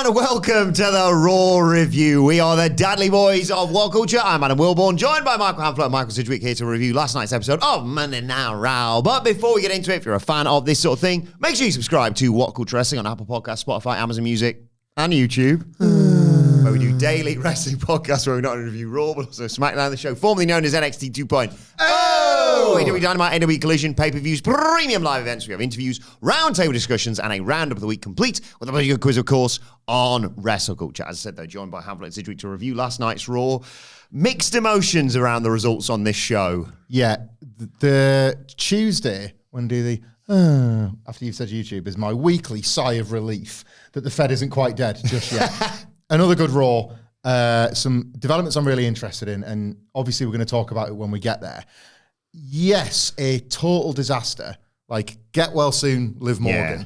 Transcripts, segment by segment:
and welcome to the Raw Review. We are the Dudley Boys of What Culture. I'm Adam Wilbourn, joined by Michael Hamflett and Michael Sidgwick here to review last night's episode of Monday Night Raw. But before we get into it, if you're a fan of this sort of thing, make sure you subscribe to What Culture Wrestling on Apple Podcasts, Spotify, Amazon Music, and YouTube. Where we do daily wrestling podcasts where we not only review Raw, but also SmackDown, the show formerly known as NXT 2.0. WWE Dynamite, WWE Collision, pay-per-views, premium live events. We have interviews, roundtable discussions, and a roundup of the week complete with a very good quiz, of course, on wrestle culture. As I said, they're joined by Hamflett and Sidgwick to review last night's Raw. Mixed emotions around the results on this show. Yeah, the Tuesday, when do the, after you've said YouTube, is my weekly sigh of relief that the Fed isn't quite dead just yet. Another good Raw. Some developments I'm really interested in, and obviously we're going to talk about it when we get there. Yes, a total disaster. Like, get well soon, Liv Morgan. Yeah.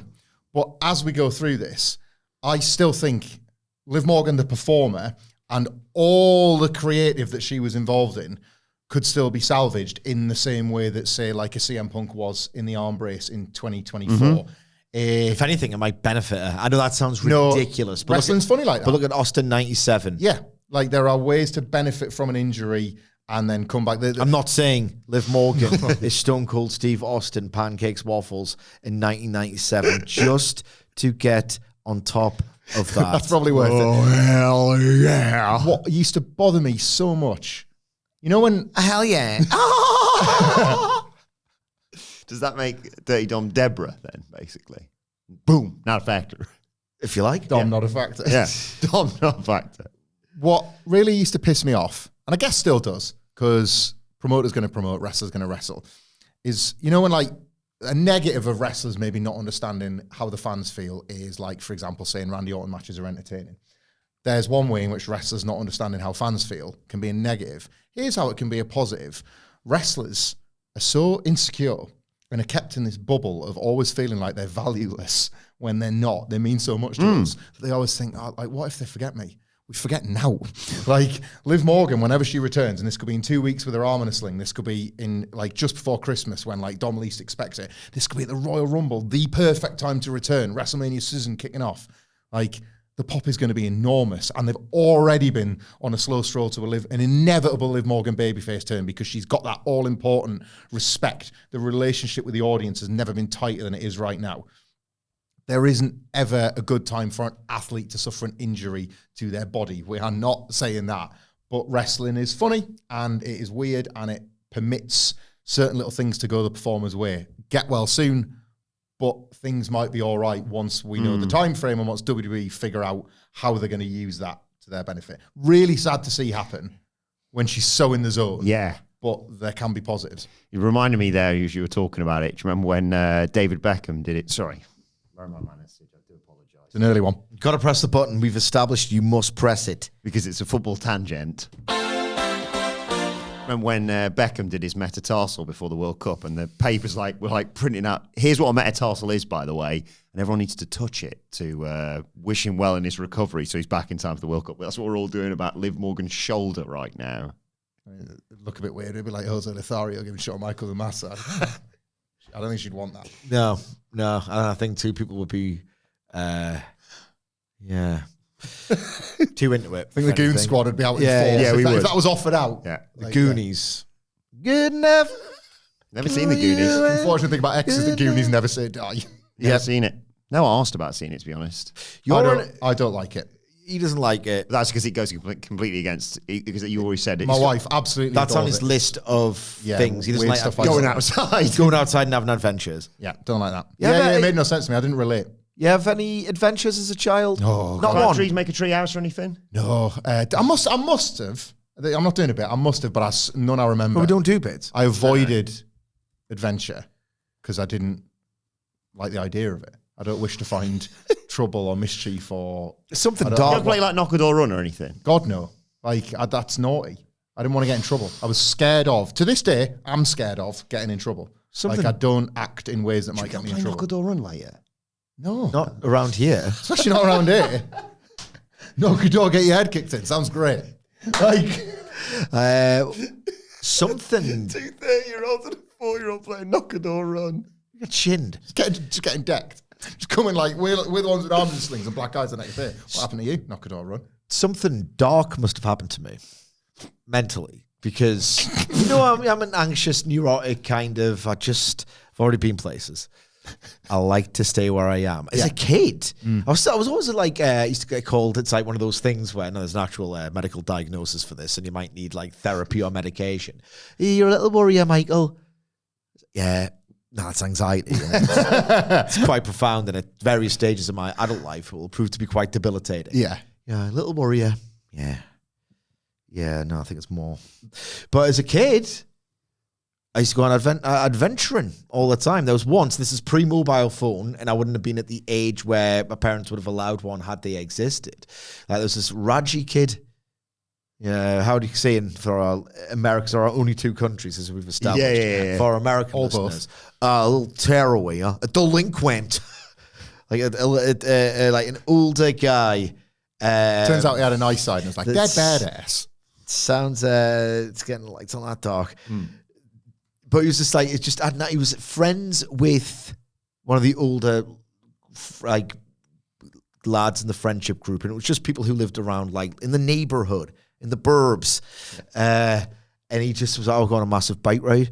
But as we go through this, I still think Liv Morgan, the performer, and all the creative that she was involved in could still be salvaged in the same way that, say, like a CM Punk was in the arm brace in 2024. Mm-hmm. If anything, it might benefit her. I know that sounds ridiculous. But wrestling's funny like that. But look at Austin 97. Yeah, like there are ways to benefit from an injury and then come back. I'm not saying Liv Morgan is Stone Cold Steve Austin pancakes waffles in 1997 just to get on top of that. That's probably worth it. Oh, hell yeah. What used to bother me so much, you know when... Hell yeah. Does that make Dirty Dom Deborah then, basically? Boom, not a factor. If you like. Dom, not a factor. Yeah, Dom, not a factor. What really used to piss me off, and I guess still does, because promoter's going to promote, wrestler's going to wrestle, is, you know, when like a negative of wrestlers maybe not understanding how the fans feel is like, for example, saying Randy Orton matches are entertaining. There's one way in which wrestlers not understanding how fans feel can be a negative. Here's how it can be a positive. Wrestlers are so insecure and are kept in this bubble of always feeling like they're valueless when they're not. They mean so much to us. They always think, oh, like, what if they forget me? We forget now. Like, Liv Morgan, whenever she returns, and this could be in 2 weeks with her arm in a sling, this could be in, like, just before Christmas when, like, Dom least expects it. This could be at the Royal Rumble, the perfect time to return, WrestleMania season kicking off. Like, the pop is going to be enormous, and they've already been on a slow stroll to an inevitable Liv Morgan babyface turn because she's got that all-important respect. The relationship with the audience has never been tighter than it is right now. There isn't ever a good time for an athlete to suffer an injury to their body. We are not saying that. But wrestling is funny, and it is weird, and it permits certain little things to go the performer's way. Get well soon, but things might be all right once we know the time frame and once WWE figure out how they're going to use that to their benefit. Really sad to see happen when she's so in the zone. Yeah. But there can be positives. You reminded me there as you were talking about it. Do you remember when David Beckham did it? Sorry. My message. I do apologise. It's an early one. You've got to press the button. We've established you must press it. Because it's a football tangent. Remember when Beckham did his metatarsal before the World Cup and the papers were like printing out, here's what a metatarsal is, by the way, and everyone needs to touch it to wish him well in his recovery so he's back in time for the World Cup. But that's what we're all doing about Liv Morgan's shoulder right now. It'd look a bit weird. It'd be like Jose Lothario giving Shawn Michaels a massage. I don't think she'd want that. No. I think two people would be, too into it. I think the Goon Squad would be out in force. Yeah, we would. If that was offered out. Yeah. The Goonies. Good enough. Never seen the Goonies. The unfortunate thing about X is the Goonies never say die. Never seen it. No, I asked about seeing it, to be honest. I don't like it. He doesn't like it. That's because it goes completely against, because you always said it. My wife absolutely That's on his list of things. He doesn't like stuff going outside. Going outside and having adventures. Yeah, don't like that. Yeah, it made no sense to me. I didn't relate. You have any adventures as a child? No. Not one. Trees make a tree house or anything? No. I must have. I'm not doing a bit. I must have, but none I remember. But we don't do bits. I avoided adventure because I didn't like the idea of it. I don't wish to find trouble or mischief or something dark. dark. You don't play like Knock a Door Run or anything? God, no. That's naughty. I didn't want to get in trouble. I was scared of. To this day, I'm scared of getting in trouble. I don't act in ways that might get me in trouble. Knock a Door Run later? No. Not around here. Especially not around here. Knock a door, get your head kicked in. Sounds great. Something. 2 30-year-olds and a 4-year-old playing Knock a Door Run. You got chinned. Just getting decked. Just coming like, we're the ones with arms and slings and black eyes the next day. What happened to you? Knock it all run. Something dark must have happened to me mentally because, you know, I'm an anxious, neurotic kind of, I've already been places. I like to stay where I am. As a kid, I was always like, I used to get called, it's like one of those things where there's an actual medical diagnosis for this and you might need like therapy or medication. You're a little worrier, Michael. Yeah, no, it's anxiety. It's quite profound and at various stages of my adult life it will prove to be quite debilitating. Yeah, a little worrier. Yeah, no, I think it's more. But as a kid, I used to go on adventuring all the time. There was once, this is pre-mobile phone, and I wouldn't have been at the age where my parents would have allowed one had they existed. Like there was this Raji kid. Yeah, how do you say for our Americans are our only two countries as we've established. Yeah. For our American listeners. A little tearaway, a delinquent. like an older guy. Turns out he had a nice side and it's like, dead badass. Sounds, it's getting like, it's not that dark. But he was just like, he was friends with one of the older, like, lads in the friendship group. And it was just people who lived around, like, in the neighborhood, in the burbs. And he just was, going on a massive bike ride.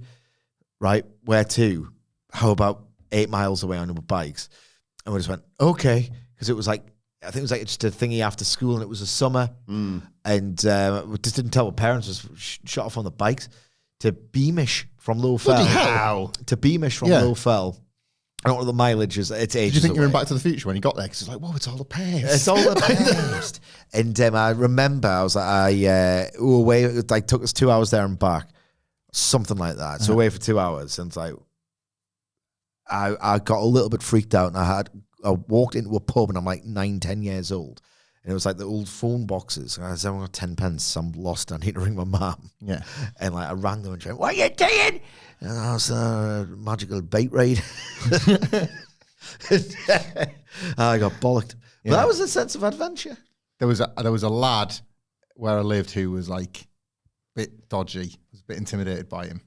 Right? Where to? How about 8 miles away on our bikes? And we just went, okay. Because it was like, I think it was like just a thingy after school and it was a summer. And we just didn't tell our parents, just shot off on the bikes to Beamish from Lowfell. To Beamish from Lowfell. I don't know what the mileage is. It's ages Did you think you were in away. Back to the Future when you got there? Because it's like, whoa, it's all the past. It's all the past. And I remember I was like, we were away, it like took us 2 hours there and back. Something like that. So away for 2 hours. And it's like, I got a little bit freaked out and I walked into a pub and I'm like 9-10 years old. And it was like the old phone boxes. And I said, I've got 10 pence. I'm lost. I need to ring my mom. Yeah. And like I rang them and went, what are you doing? And I was magical bait raid. I got bollocked. But that was a sense of adventure. There was a lad where I lived who was like a bit dodgy. I was a bit intimidated by him.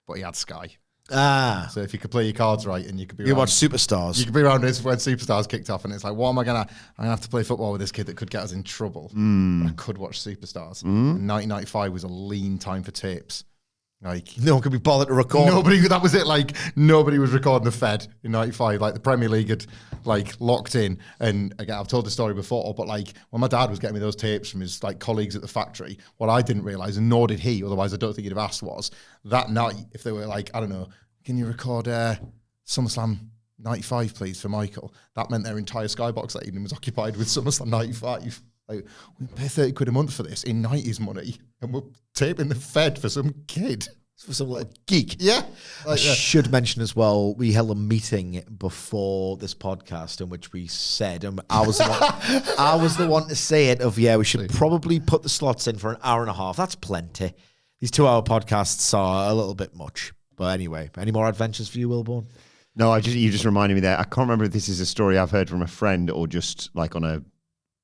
But he had Sky. So if you could play your cards right and you could be watch Superstars. You could be around this when Superstars kicked off and it's like, what am I I'm gonna have to play football with this kid that could get us in trouble. But I could watch Superstars. And 1995 was a lean time for tapes. Like no one could be bothered to record. That was it. Like nobody was recording the Fed in 95. Like the Premier League had like locked in. And again, I've told the story before, but like when my dad was getting me those tapes from his like colleagues at the factory, what I didn't realize, and nor did he, otherwise I don't think he'd have asked, was that night, if they were like, I don't know, can you record SummerSlam 95, please, for Michael? That meant their entire Skybox that evening was occupied with SummerSlam 95. Like, we pay 30 quid a month for this in 90s money, and we're taping the Fed for some kid. For some like geek. Yeah. I should mention as well, we held a meeting before this podcast in which we said, I was the one to say it, we should probably put the slots in for an hour and a half. That's plenty. These 2 hour podcasts are a little bit much. But anyway, any more adventures for you, Wilbourn? No, you just reminded me there. I can't remember if this is a story I've heard from a friend or just like on a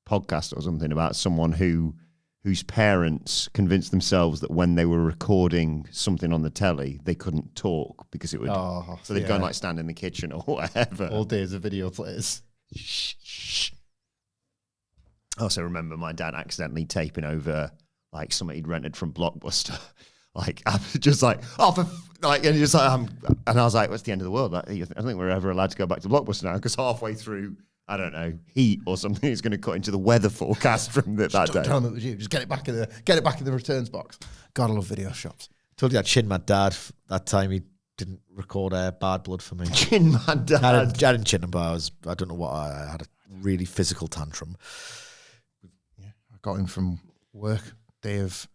podcast or something about someone whose parents convinced themselves that when they were recording something on the telly, they couldn't talk because it would. So they'd go and like stand in the kitchen or whatever. All days of video players. Shh. I also remember my dad accidentally taping over like something he'd rented from Blockbuster. Like, I'm just like, and he's like, and I was like, what's the end of the world? Like, I don't think we're ever allowed to go back to Blockbuster now because halfway through, I don't know, heat or something is going to cut into the weather forecast from that day. Tell them it was you. Just get it back in the returns box. God, I love video shops. Told you I chinned my dad that time he didn't record Bad Blood for me. Chin my dad. I didn't chin him, but I don't know what, I had a really physical tantrum. Yeah, I got him from work, day of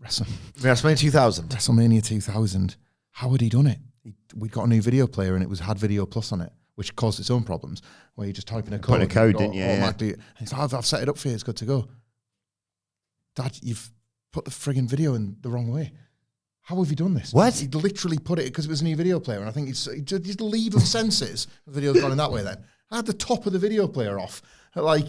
WrestleMania 2000. WrestleMania 2000. How had he done it? We'd got a new video player and it had Video Plus on it, which caused its own problems, where you just type in a code. Put a code, didn't you? And he's like, I've set it up for you, it's good to go. Dad, you've put the frigging video in the wrong way. How have you done this? What? He literally put it, because it was a new video player, and I think he's leave of senses. The video's gone in that way then. I had the top of the video player off at like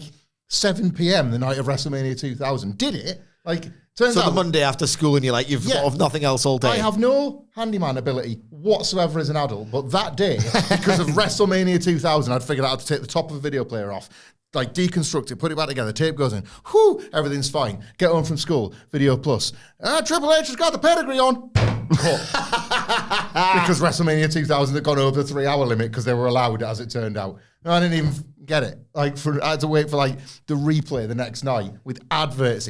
7 p.m. the night of WrestleMania 2000. Did it? Like, turns So out the Monday after school and you're like, you've thought of nothing else all day. I have no handyman ability whatsoever as an adult, but that day, because of WrestleMania 2000, I'd figured out how to take the top of a video player off, like deconstruct it, put it back together, tape goes in, whoo, everything's fine. Get home from school, Video Plus. Triple H has got the pedigree on. Because WrestleMania 2000 had gone over the 3-hour limit because they were allowed, as it turned out. And I didn't even get it. I had to wait for like the replay the next night with adverts.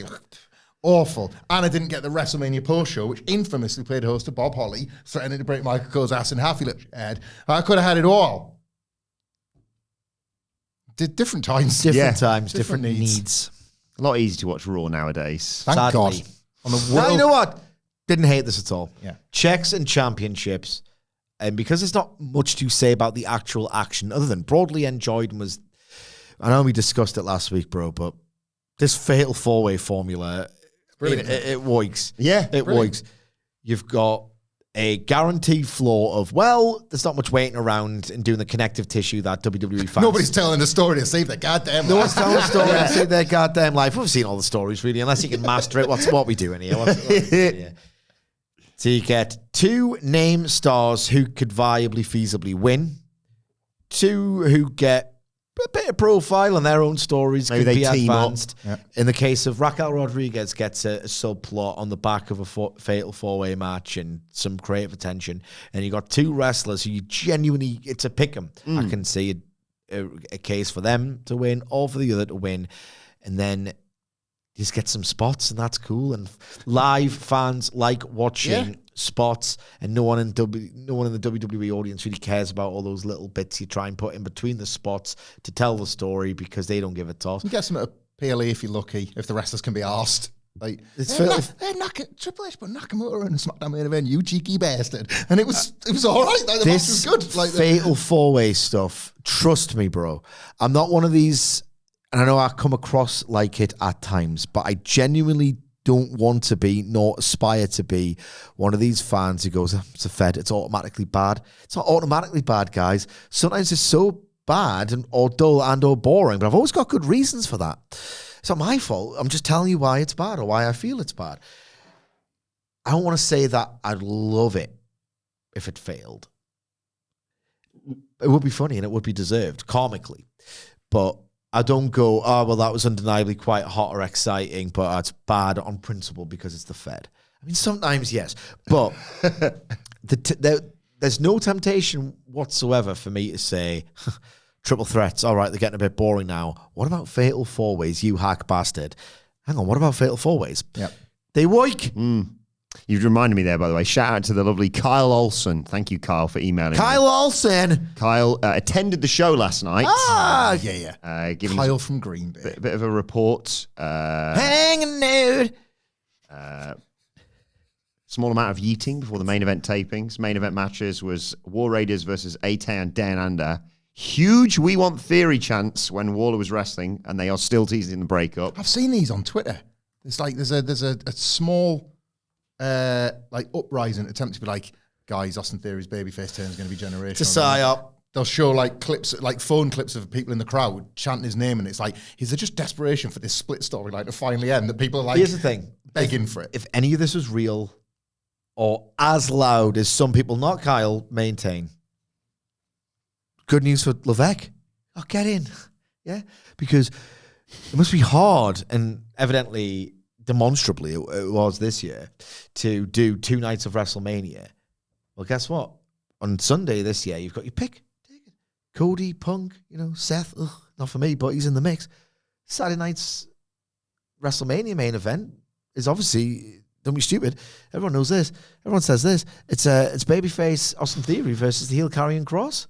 Awful. And I didn't get the WrestleMania post show, which infamously played host to Bob Holly, threatening to break Michael Cole's ass in half. He looked head. I could have had it all. Different times. Different times, different needs. A lot easier to watch Raw nowadays. Thank Sadly. God. On the Now, you know what? Didn't hate this at all. Yeah. Checks and championships. And because there's not much to say about the actual action, other than broadly enjoyed and was, I know we discussed it last week, bro, but this fatal 4-way formula, it works. Yeah. It works. You've got a guaranteed floor of, well, there's not much waiting around and doing the connective tissue that WWE fans. Nobody's telling the story to save their goddamn life. No one's telling the story to save their goddamn life. We've seen all the stories, really, unless you can master it. What we doing here? What's yeah. So you get 2 name stars who could viably, feasibly win. 2 who get a bit of profile and their own stories Maybe can they be team advanced. up. Yeah. In the case of Raquel Rodriguez gets a subplot on the back of a fatal 4-way match and some creative attention. And you got 2 wrestlers who you genuinely, it's a pick 'em. I can see a case for them to win or for the other to win. And then you just get some spots, and that's cool. And live fans like watching spots, and no one in the WWE audience really cares about all those little bits you try and put in between the spots to tell the story because they don't give a toss. You get some at a PLE if you're lucky, if the wrestlers can be arsed. Like, Triple H put Nakamura in the SmackDown main event, you cheeky bastard. And it was all right. Like, the match was good. Like, fatal 4-way stuff, trust me, bro. I'm not one of these, and I know I come across like it at times, but I genuinely don't want to be, nor aspire to be, one of these fans who goes, it's a Fed, it's automatically bad. It's not automatically bad, guys. Sometimes it's so bad or dull and or boring, but I've always got good reasons for that. It's not my fault. I'm just telling you why it's bad or why I feel it's bad. I don't want to say that I'd love it if it failed. It would be funny and it would be deserved, comically. But I don't go, oh, well, that was undeniably quite hot or exciting, but it's bad on principle because it's the Fed. I mean, sometimes, yes. But there's no temptation whatsoever for me to say, triple threats, all right, they're getting a bit boring now. What about fatal 4-ways, you hack bastard? Hang on, what about fatal 4-ways? Yep. They work. You've reminded me there, by the way. Shout out to the lovely Kyle Olsen. Thank you, Kyle, for emailing Kyle me. Olsen. Kyle attended the show last night. Giving Kyle us from Green Bay. a bit of a report. Hanging nude. Small amount of yeeting before the main event tapings. Main event matches was War Raiders versus A-Tay and Dan Ander. Huge We Want Theory chants when Waller was wrestling, and they are still teasing the breakup. I've seen these on Twitter. It's like there's a small like uprising attempt to be like, guys, Austin Theory's babyface turn is going to be generational. To sigh up. They'll show like clips, like phone clips of people in the crowd chanting his name, and it's like, is there just desperation for this split storyline to finally end that people are like, Here's the thing. begging for it? If any of this was real or as loud as some people, not Kyle, maintain, good news for Levesque. Oh, get in. Yeah? Because it must be hard, and evidently, demonstrably, it was this year, to do 2 nights of WrestleMania. Well, guess what? On Sunday this year, you've got your pick. Cody, Punk, Seth. Ugh, not for me, but he's in the mix. Saturday night's WrestleMania main event is obviously, don't be stupid. Everyone knows this. Everyone says this. It's babyface Austin Theory versus the heel Karrion Krossh.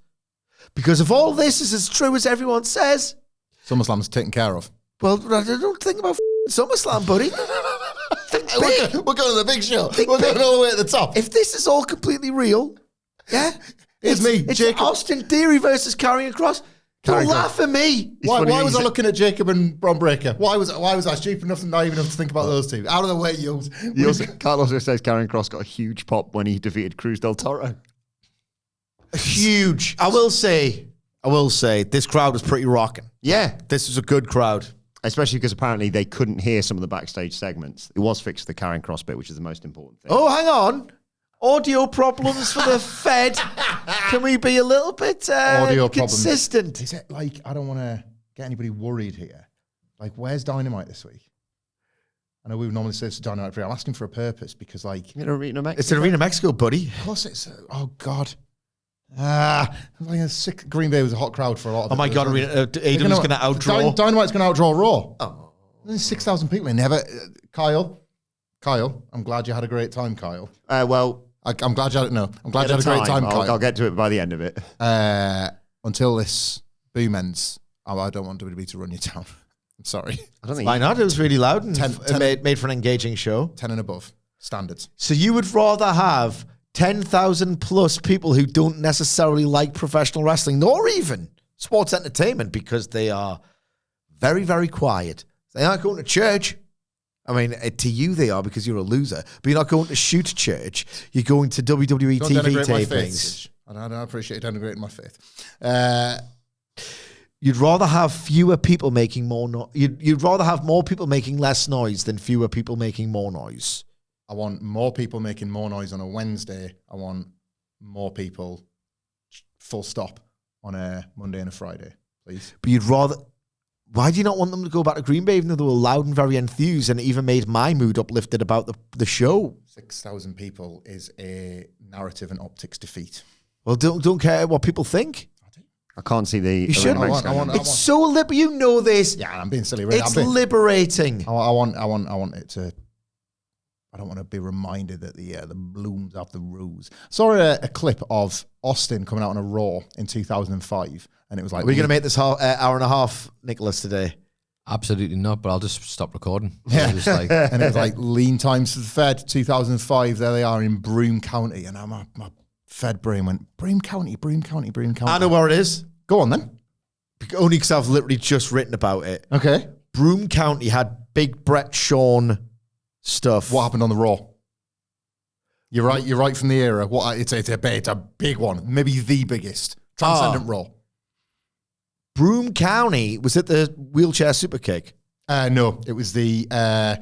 Because if all this is as true as everyone says, SummerSlam's taken care of. well, I don't think about SummerSlam, buddy. We're going to the big show. We're going all the way at the top. If this is all completely real, yeah, It's me, it's Jacob. Austin Theory versus Karrion Krossh. Don't laugh at me. Why was I looking at Jacob and Bron Breakker? Why was I stupid enough and naive enough to think about those two? Out of the way, you. Kyle also says Karrion Krossh got a huge pop when he defeated Cruz del Toro. Huge. I will say, this crowd was pretty rocking. Yeah. This was a good crowd. Especially because apparently they couldn't hear some of the backstage segments. It was fixed the Karrion Krossh bit, which is the most important thing. Oh, hang on. Audio problems for the Fed. Can we be a little bit Audio consistent? Problems. Is it like, I don't want to get anybody worried here. Like, where's Dynamite this week? I know we would normally say it's Dynamite free. I'm asking for a purpose because, like... It's in Arena Mexico, buddy. Of course it's... oh, God. Like a sick Green Bay was a hot crowd for a lot of it. Oh, my God. AEW's going to outdraw... Dynamite's going to outdraw Raw. Oh. There's 6,000 people. Never... Kyle, I'm glad you had a great time, Kyle. I'm glad you had it. No, I'm glad you had a great time, Kyle. I'll get to it by the end of it. Until this boom ends, I don't want WWE to run you down. I'm sorry. I don't think Why not? It was really loud and made for an engaging show. 10 and above standards. So you would rather have 10,000 plus people who don't necessarily like professional wrestling, nor even sports entertainment, because they are very, very quiet. They aren't going to church. I mean, to you they are because you're a loser. But you're not going to shoot church. You're going to WWE Don't TV denigrate tapings. I don't appreciate you denigrating my faith. You'd rather have fewer people making more noise. You'd rather have more people making less noise than fewer people making more noise. I want more people making more noise on a Wednesday. I want more people, full stop, on a Monday and a Friday, please. But you'd rather... Why do you not want them to go back to Green Bay even though they were loud and very enthused, and it even made my mood uplifted about the show? 6,000 people is a narrative and optics defeat. Well, don't care what people think. I can't see the... You should. It's so you know this. Yeah, I'm being silly. Really. It's liberating. I want it to... I don't want to be reminded that the blooms have the ruse. Saw a clip of Austin coming out on a Raw in 2005, and it was like... Are we going to make this hour and a half, Nicholas, today? Absolutely not, but I'll just stop recording. Yeah. And it was like lean times to the Fed, 2005, there they are in Broome County, and my Fed brain went, Broome County. I know where it is. Go on then. Only because I've literally just written about it. Okay. Broome County had big Brett Shawn stuff. What happened on the Raw? You're right from the era. It's a big one. Maybe the biggest. Transcendent Raw. Broome County, was it the wheelchair super kick? No, it was the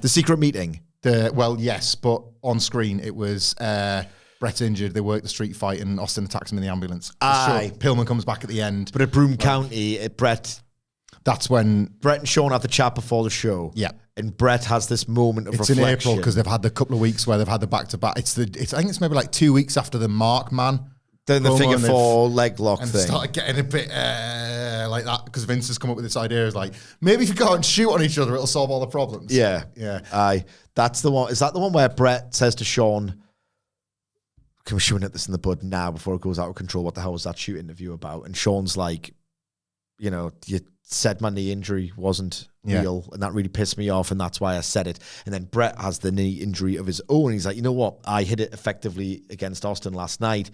secret meeting. Yes, but on screen it was Brett's injured. They work the street fight and Austin attacks him in the ambulance. Aye. Pillman comes back at the end. But at Broome County, that's when Brett and Shawn have the chat before the show. Yeah. And Brett has this moment of reflection. It's in April because they've had the couple of weeks where they've had the back-to-back. I think it's maybe like 2 weeks after the Mark Man. Then the figure 4 leg lock and thing. And started getting a bit like that because Vince has come up with this idea of like, maybe if you go out and shoot on each other, it'll solve all the problems. Yeah. Aye. That's the one. Is that the one where Brett says to Shawn, can we shoot at this in the bud now before it goes out of control? What the hell was that shoot interview about? And Shawn's like, you said my knee injury wasn't real, and that really pissed me off, and that's why I said it. And then Brett has the knee injury of his own. He's like, you know what? I hit it effectively against Austin last night.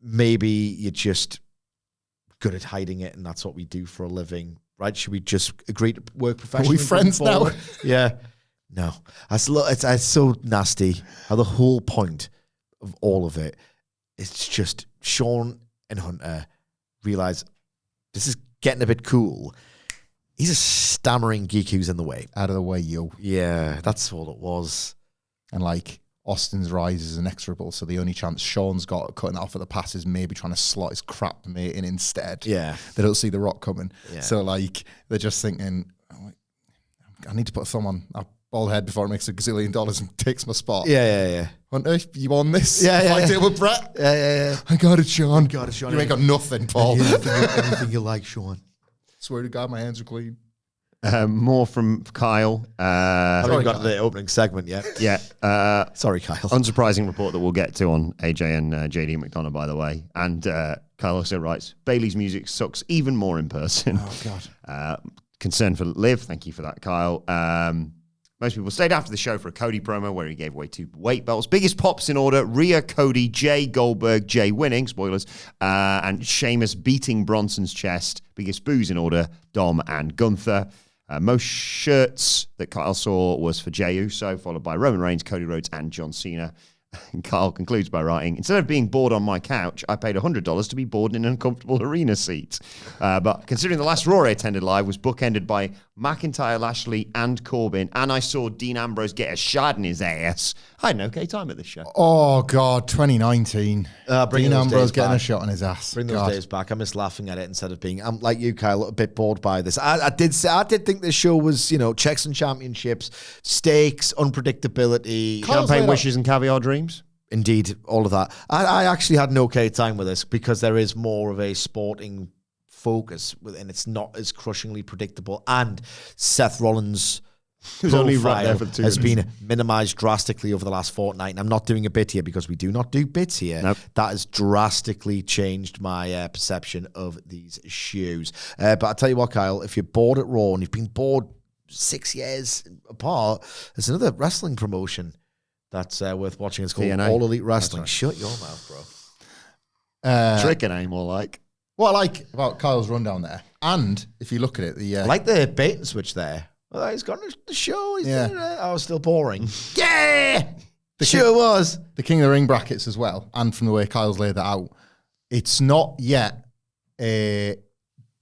Maybe you're just good at hiding it, and that's what we do for a living, right? Should we just agree to work professionally? Are we friends now? Yeah. No. It's so nasty how the whole point of all of it, it's just Shawn and Hunter realize this is getting a bit cool. He's a stammering geek who's in the way. Out of the way, yo. Yeah, that's all it was. And like Austin's rise is inexorable, so the only chance Shawn's got cutting that off at the pass is maybe trying to slot his crap mate in instead. Yeah. They don't see the Rock coming. Yeah. So like they're just thinking, I need to put a thumb on that bald head before it makes $1 gazillion and takes my spot. Yeah. Hunter, you on this? Yeah. Fight it with Brett? Yeah. I got it, Shawn. You ain't got nothing, Paul. Anything you like, Shawn. Swear to God, my hands are clean. More from Kyle. I haven't got to the opening segment yet. Yeah. Sorry, Kyle. Unsurprising report that we'll get to on AJ and JD McDonagh, by the way. And Kyle also writes, Bayley's music sucks even more in person. Oh, God. Concern for Liv. Thank you for that, Kyle. Most people stayed after the show for a Cody promo where he gave away 2 weight belts. Biggest pops in order: Rhea, Cody, Jay, Goldberg, Jay winning, spoilers, and Sheamus beating Bronson's chest. Biggest boos in order: Dom and Gunther. Most shirts that Kyle saw was for Jey Uso, followed by Roman Reigns, Cody Rhodes, and John Cena. And Kyle concludes by writing, instead of being bored on my couch, I paid $100 to be bored in an uncomfortable arena seat. But considering the last Raw I attended live was bookended by McIntyre, Lashley, and Corbin, and I saw Dean Ambrose get a shot in his ass, I had an okay time at this show. Oh, God, 2019. Bring Dean those Ambrose days getting back. a shot on his ass. Bring those God. days back. I miss laughing at it instead of being. I'm like you, Kyle, a little bit bored by this. I did think this show was, checks and championships, stakes, unpredictability, Champagne wishes and caviar dreams. Indeed, all of that. I actually had an okay time with this because there is more of a sporting focus and it's not as crushingly predictable. And Seth Rollins' Who's only right there profile for 2 has minutes. been minimized drastically over the last fortnight. And I'm not doing a bit here because we do not do bits here. Nope. That has drastically changed my perception of these shoes. But I'll tell you what, Kyle, if you're bored at Raw and you've been bored 6 years apart, there's another wrestling promotion that's worth watching. It's called TNA. All Elite Wrestling. Shut your mouth, bro. Tricking name, more like. What I like about Kyle's rundown there, and if you look at it, I like the bait and switch there. Well, he's got the show. He's Yeah. doing it. I was still boring. Yeah, sure was. the King of the Ring brackets as well, and from the way Kyle's laid that out, it's not yet a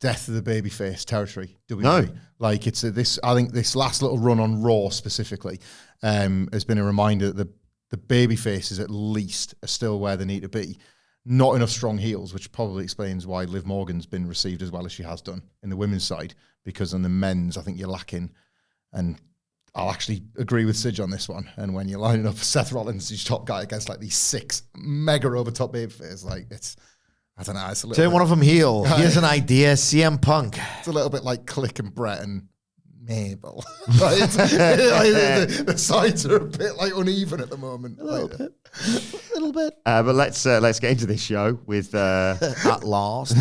death of the babyface territory. WWE. No. Like it's this. I think this last little run on Raw specifically has been a reminder that the babyfaces at least are still where they need to be. Not enough strong heels, which probably explains why Liv Morgan's been received as well as she has done in the women's side. Because on the men's, I think you're lacking, and I'll actually agree with Sidge on this one. And when you're lining up Seth Rollins, his top guy, against like these 6 mega over top babyfaces, like it's, I don't know, it's a little. Turn bit, one of them heel. Here's an idea. CM Punk. It's a little bit like Click and Brett and Mabel. Like, the sides are a bit like uneven at the moment. A little bit. But let's get into this show with At last.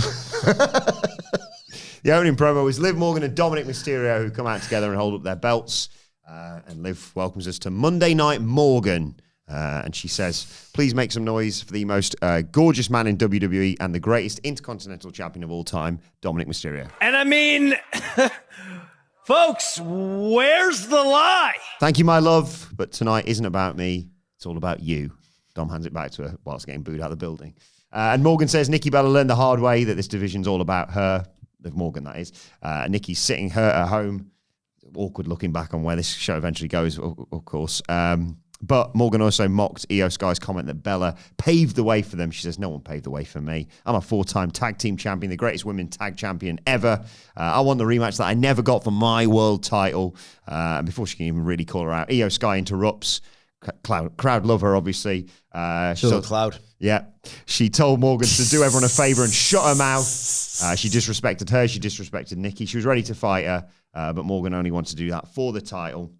the opening promo was Liv Morgan and Dominic Mysterio who come out together and hold up their belts. And Liv welcomes us to Monday Night Morgan. And she says, please make some noise for the most gorgeous man in WWE and the greatest intercontinental champion of all time, Dominic Mysterio. And I mean, folks, where's the lie? Thank you, my love. But tonight isn't about me. It's all about you. Dom hands it back to her whilst getting booed out of the building. And Morgan says Nikki Bella learned the hard way that this division's all about her. Liv Morgan, that is. Nikki's sitting her at home. Awkward looking back on where this show eventually goes, of course. But Morgan also mocked Io Sky's comment that Bella paved the way for them. She says, no one paved the way for me. I'm a 4-time tag team champion, the greatest women tag champion ever. I want the rematch that I never got for my world title. And before she can even really call her out, Io Sky interrupts. Crowd love her, obviously. Cloud. Yeah. She told Morgan to do everyone a favor and shut her mouth. She disrespected her. She disrespected Nikki. She was ready to fight her, but Morgan only wanted to do that for the title.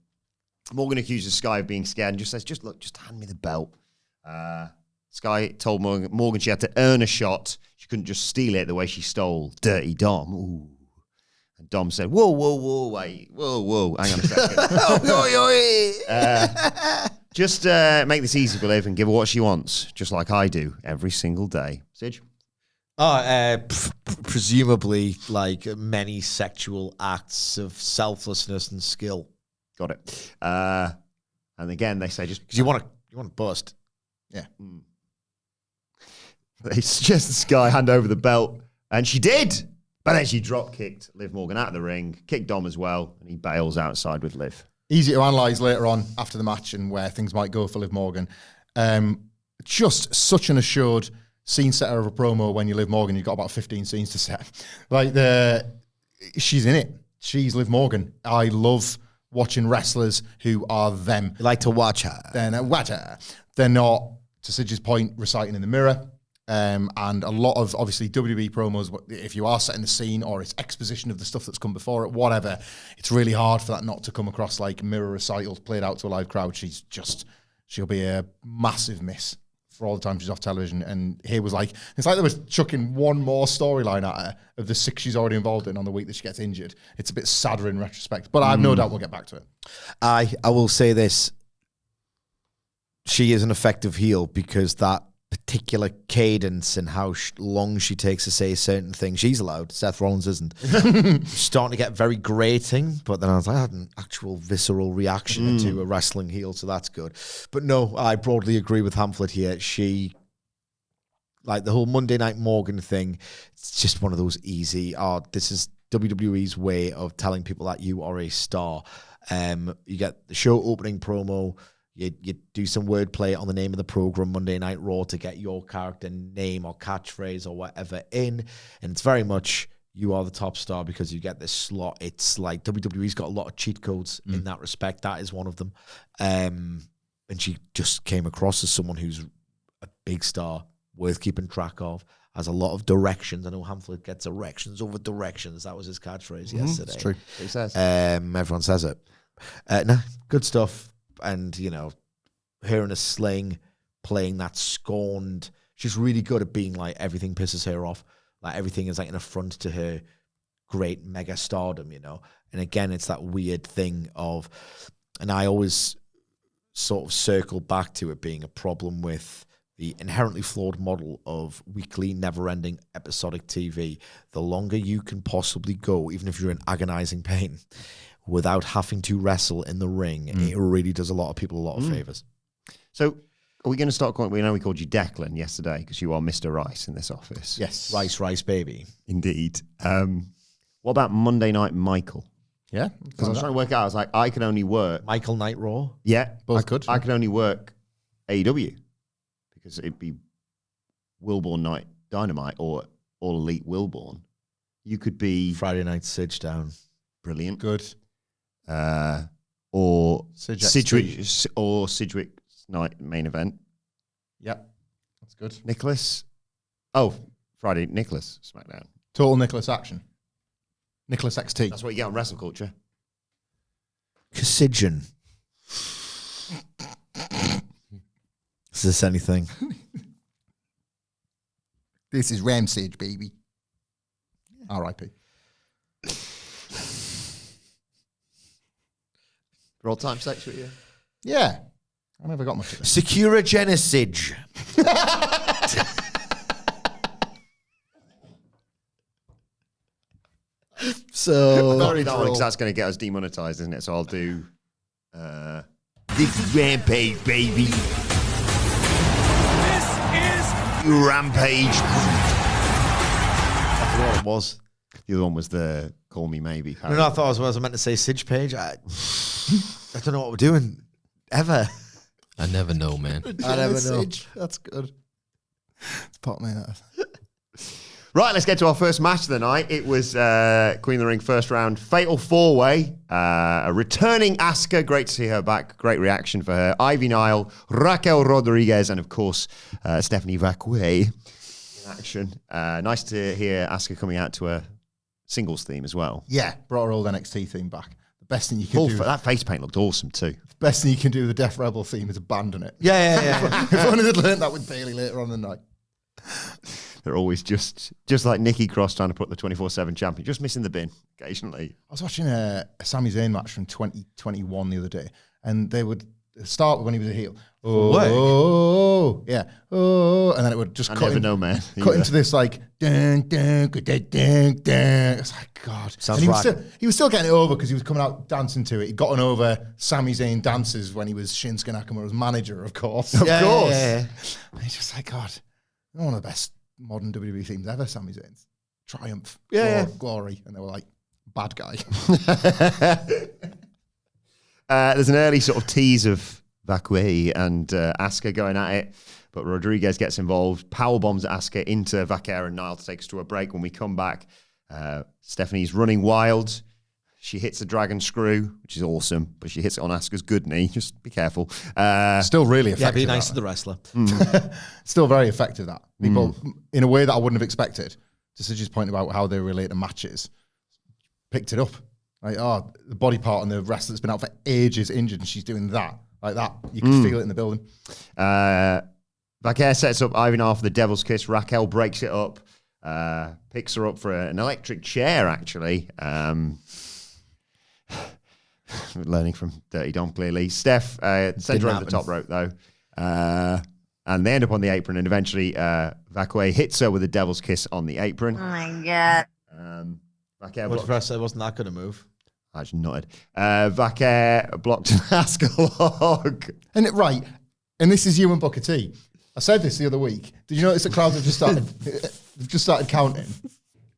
Morgan accuses Sky of being scared and just says, just hand me the belt. Sky told Morgan she had to earn a shot. She couldn't just steal it the way she stole Dirty Dom. Ooh. And Dom said, whoa, wait, whoa, hang on a second. Just make this easy for Liv and give her what she wants, just like I do every single day. Sidge? Presumably, like many sexual acts of selflessness and skill. Got it. And again, they say just... Because you want to bust. Yeah. They suggest Sky hand over the belt, and she did. But then she drop-kicked Liv Morgan out of the ring, kicked Dom as well, and he bails outside with Liv. Easy to analyse later on after the match and where things might go for Liv Morgan. Just such an assured scene setter of a promo when you Liv Morgan. You've got about 15 scenes to set. Like, she's in it. She's Liv Morgan. I love watching wrestlers who are them. You like to watch her. They're not, to Sidge's point, reciting in the mirror. And a lot of, obviously, WWE promos, if you are setting the scene or it's exposition of the stuff that's come before it, whatever, it's really hard for that not to come across like mirror recitals played out to a live crowd. She'll be a massive miss for all the time she's off television. And here was like, it's like they were chucking one more storyline at her of the 6 she's already involved in on the week that she gets injured. It's a bit sadder in retrospect, but I have no doubt we'll get back to it. I will say this. She is an effective heel because that particular cadence and how long she takes to say certain things. She's allowed. Seth Rollins isn't. Starting to get very grating, but then I was like, I had an actual visceral reaction to a wrestling heel, so that's good. But no, I broadly agree with Hamflett here. She, like the whole Monday Night Morgan thing, it's just one of those easy, this is WWE's way of telling people that you are a star. You get the show opening promo, you do some wordplay on the name of the program, Monday Night Raw, to get your character name or catchphrase or whatever in. And it's very much, you are the top star because you get this slot. It's like WWE's got a lot of cheat codes in that respect. That is one of them. And she just came across as someone who's a big star, worth keeping track of, has a lot of directions. I know Hamflett gets erections over directions. That was his catchphrase yesterday. It's true. He says. Everyone says it. No, good stuff. And, you know, her in a sling, playing that scorned. She's really good at being like, everything pisses her off. Like, everything is like an affront to her great mega stardom, you know. And again, it's that weird thing of, and I always sort of circle back to it being a problem with the inherently flawed model of weekly, never-ending episodic TV. The longer you can possibly go, even if you're in agonizing pain, without having to wrestle in the ring, it really does a lot of people a lot of favors. So, are we going to start calling? We know we called you Declan yesterday because you are Mr. Rice in this office. Yes. Rice, baby. Indeed. What about Monday Night Michael? Yeah. Because I was trying to work out. I was like, I can only work. Michael Night Raw. Yeah, Both good. I can only work AEW because it'd be Wilbourn Night Dynamite or All Elite Wilbourn. You could be Friday Night Sidge Down. brilliant. Good. Or Sidgwick. Sidgwick's night main event. Yep. That's good. Nicholas. Oh, Friday Nicholas SmackDown. Total Nicholas action. Nicholas XT. That's what you get on Wrestle Culture. Cassidian. Is this anything? This is Ramsage, baby. R.I.P. Roll time sex with you. Yeah. I never got much of it. Secura Genesige. So Sorry, because that's going to get us demonetized, isn't it? So I'll do this is Rampage, baby. This is Rampage. I forgot what it was. The other one was the Call Me Maybe. No, I thought I was meant to say Sidge Page. I don't know what we're doing ever. I never know, man. I never know. That's good. It's pot me that. Right, let's get to our first match of the night. It was Queen of the Ring first round Fatal 4-Way. A returning Asuka. Great to see her back. Great reaction for her. Ivy Nile, Raquel Rodriguez, and of course, Stephanie Vaquer in action. Nice to hear Asuka coming out to a singles theme as well. Yeah, brought her old NXT theme back. The best thing you can do. That face paint looked awesome too. The best thing you can do with the Death Rebel theme is abandon it. Yeah. If only they'd learned that with Bayley later on in the night. They're always just like Nikki Cross trying to put the 24/7 champion, just missing the bin occasionally. I was watching a Sami Zayn match from 2021 the other day, and they would start when he was a heel. Oh, yeah. Oh, and then it would just cut into this like dun, dun, dun, dun, dun, dun. It's like, God. Sounds and he was still getting it over because he was coming out dancing to it. He'd gotten over Sami Zayn dances when he was Shinsuke Nakamura's manager, of course. Of course. And he's just like, God, one of the best modern WWE themes ever, Sami Zayn's. Triumph. Glory. And they were like, bad guy. There's an early sort of tease of Vaquer and Asuka going at it, but Rodriguez gets involved, power bombs Asuka into Vaquer and Nile to take us to a break. When we come back, Stephanie's running wild. She hits the dragon screw, which is awesome, but she hits it on Asuka's good knee. Just be careful. Still really effective. Yeah, be nice to the wrestler. Still very effective, that. People, in a way that I wouldn't have expected, to Sidge's point about how they relate to matches, picked it up. Like, the body part on the wrestler that's been out for ages injured, and she's doing that. Like that. You can feel it in the building. Vaquer sets up Ivy Nile for the Devil's Kiss. Raquel breaks it up, picks her up for an electric chair, actually. Learning from Dirty Dom, clearly. Steph sends her over the top rope, though. and they end up on the apron, and eventually Vaquer hits her with a devil's kiss on the apron. Oh my God. Vaquer What if I said wasn't that good a move? I just nutted. Vaquer blocked an Asuka log. And this is you and Booker T. I said this the other week. Did you notice the crowds have just started counting?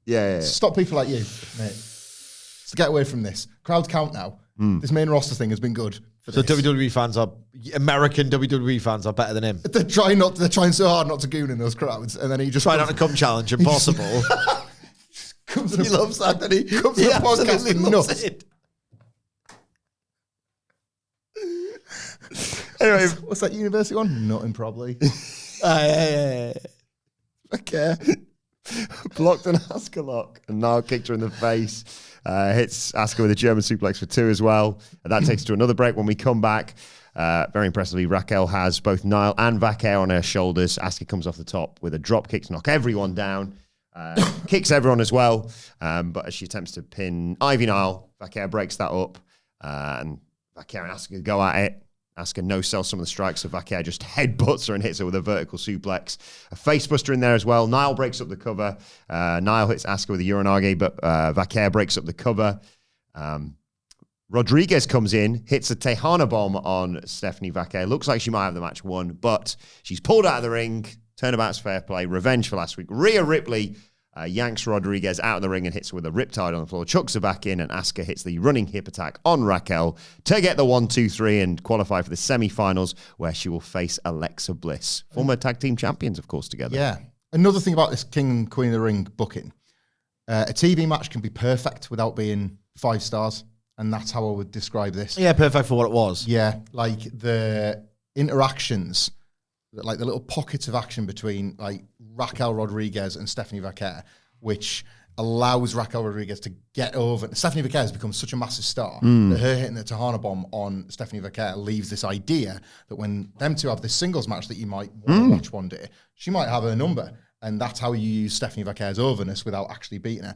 Yeah. Stop people like you, mate. So get away from this. Crowds count now. This main roster thing has been good. So WWE fans American WWE fans are better than him. They're trying so hard not to goon in those crowds, and then he just Try not to come challenge, impossible. comes to He loves that, doesn't he? Comes to the podcast and nuts. it. Anyway, what's that university one? Nothing, probably. Okay. Blocked an Asuka lock and Nile kicked her in the face. Hits Asuka with a German suplex for 2 as well. And that takes us to another break. When we come back, very impressively, Raquel has both Nile and Vaquer on her shoulders. Asuka comes off the top with a drop kick to knock everyone down. Kicks everyone as well. But as she attempts to pin Ivy Nile, Vaquer breaks that up. And Vaquer and Asuka go at it. Asuka no-sells some of the strikes, so Vaquer just headbutts her and hits her with a vertical suplex. A facebuster in there as well. Nile breaks up the cover. Nile hits Asuka with a Uranage, but Vaquer breaks up the cover. Rodriguez comes in, hits a Tejana bomb on Stephanie Vaquer. Looks like she might have the match won, but she's pulled out of the ring. Turnabout's fair play. Revenge for last week. Rhea Ripley yanks Rodriguez out of the ring and hits her with a riptide on the floor, chucks her back in, and Asuka hits the running hip attack on Raquel to get the 1-2-3 and qualify for the semi-finals, where she will face Alexa Bliss. Former tag team champions, of course, together. Yeah. Another thing about this King and Queen of the Ring booking, a TV match can be perfect without being 5 stars, and that's how I would describe this. Yeah, perfect for what it was. Yeah, like the interactions, like the little pockets of action between like Raquel Rodriguez and Stephanie Vaquer, which allows Raquel Rodriguez to get over. Stephanie Vaquer has become such a massive star that her hitting the Tejana bomb on Stephanie Vaquer leaves this idea that when them two have this singles match that you might want to watch one day, she might have her number. And that's how you use Stephanie Vaquer's overness without actually beating her.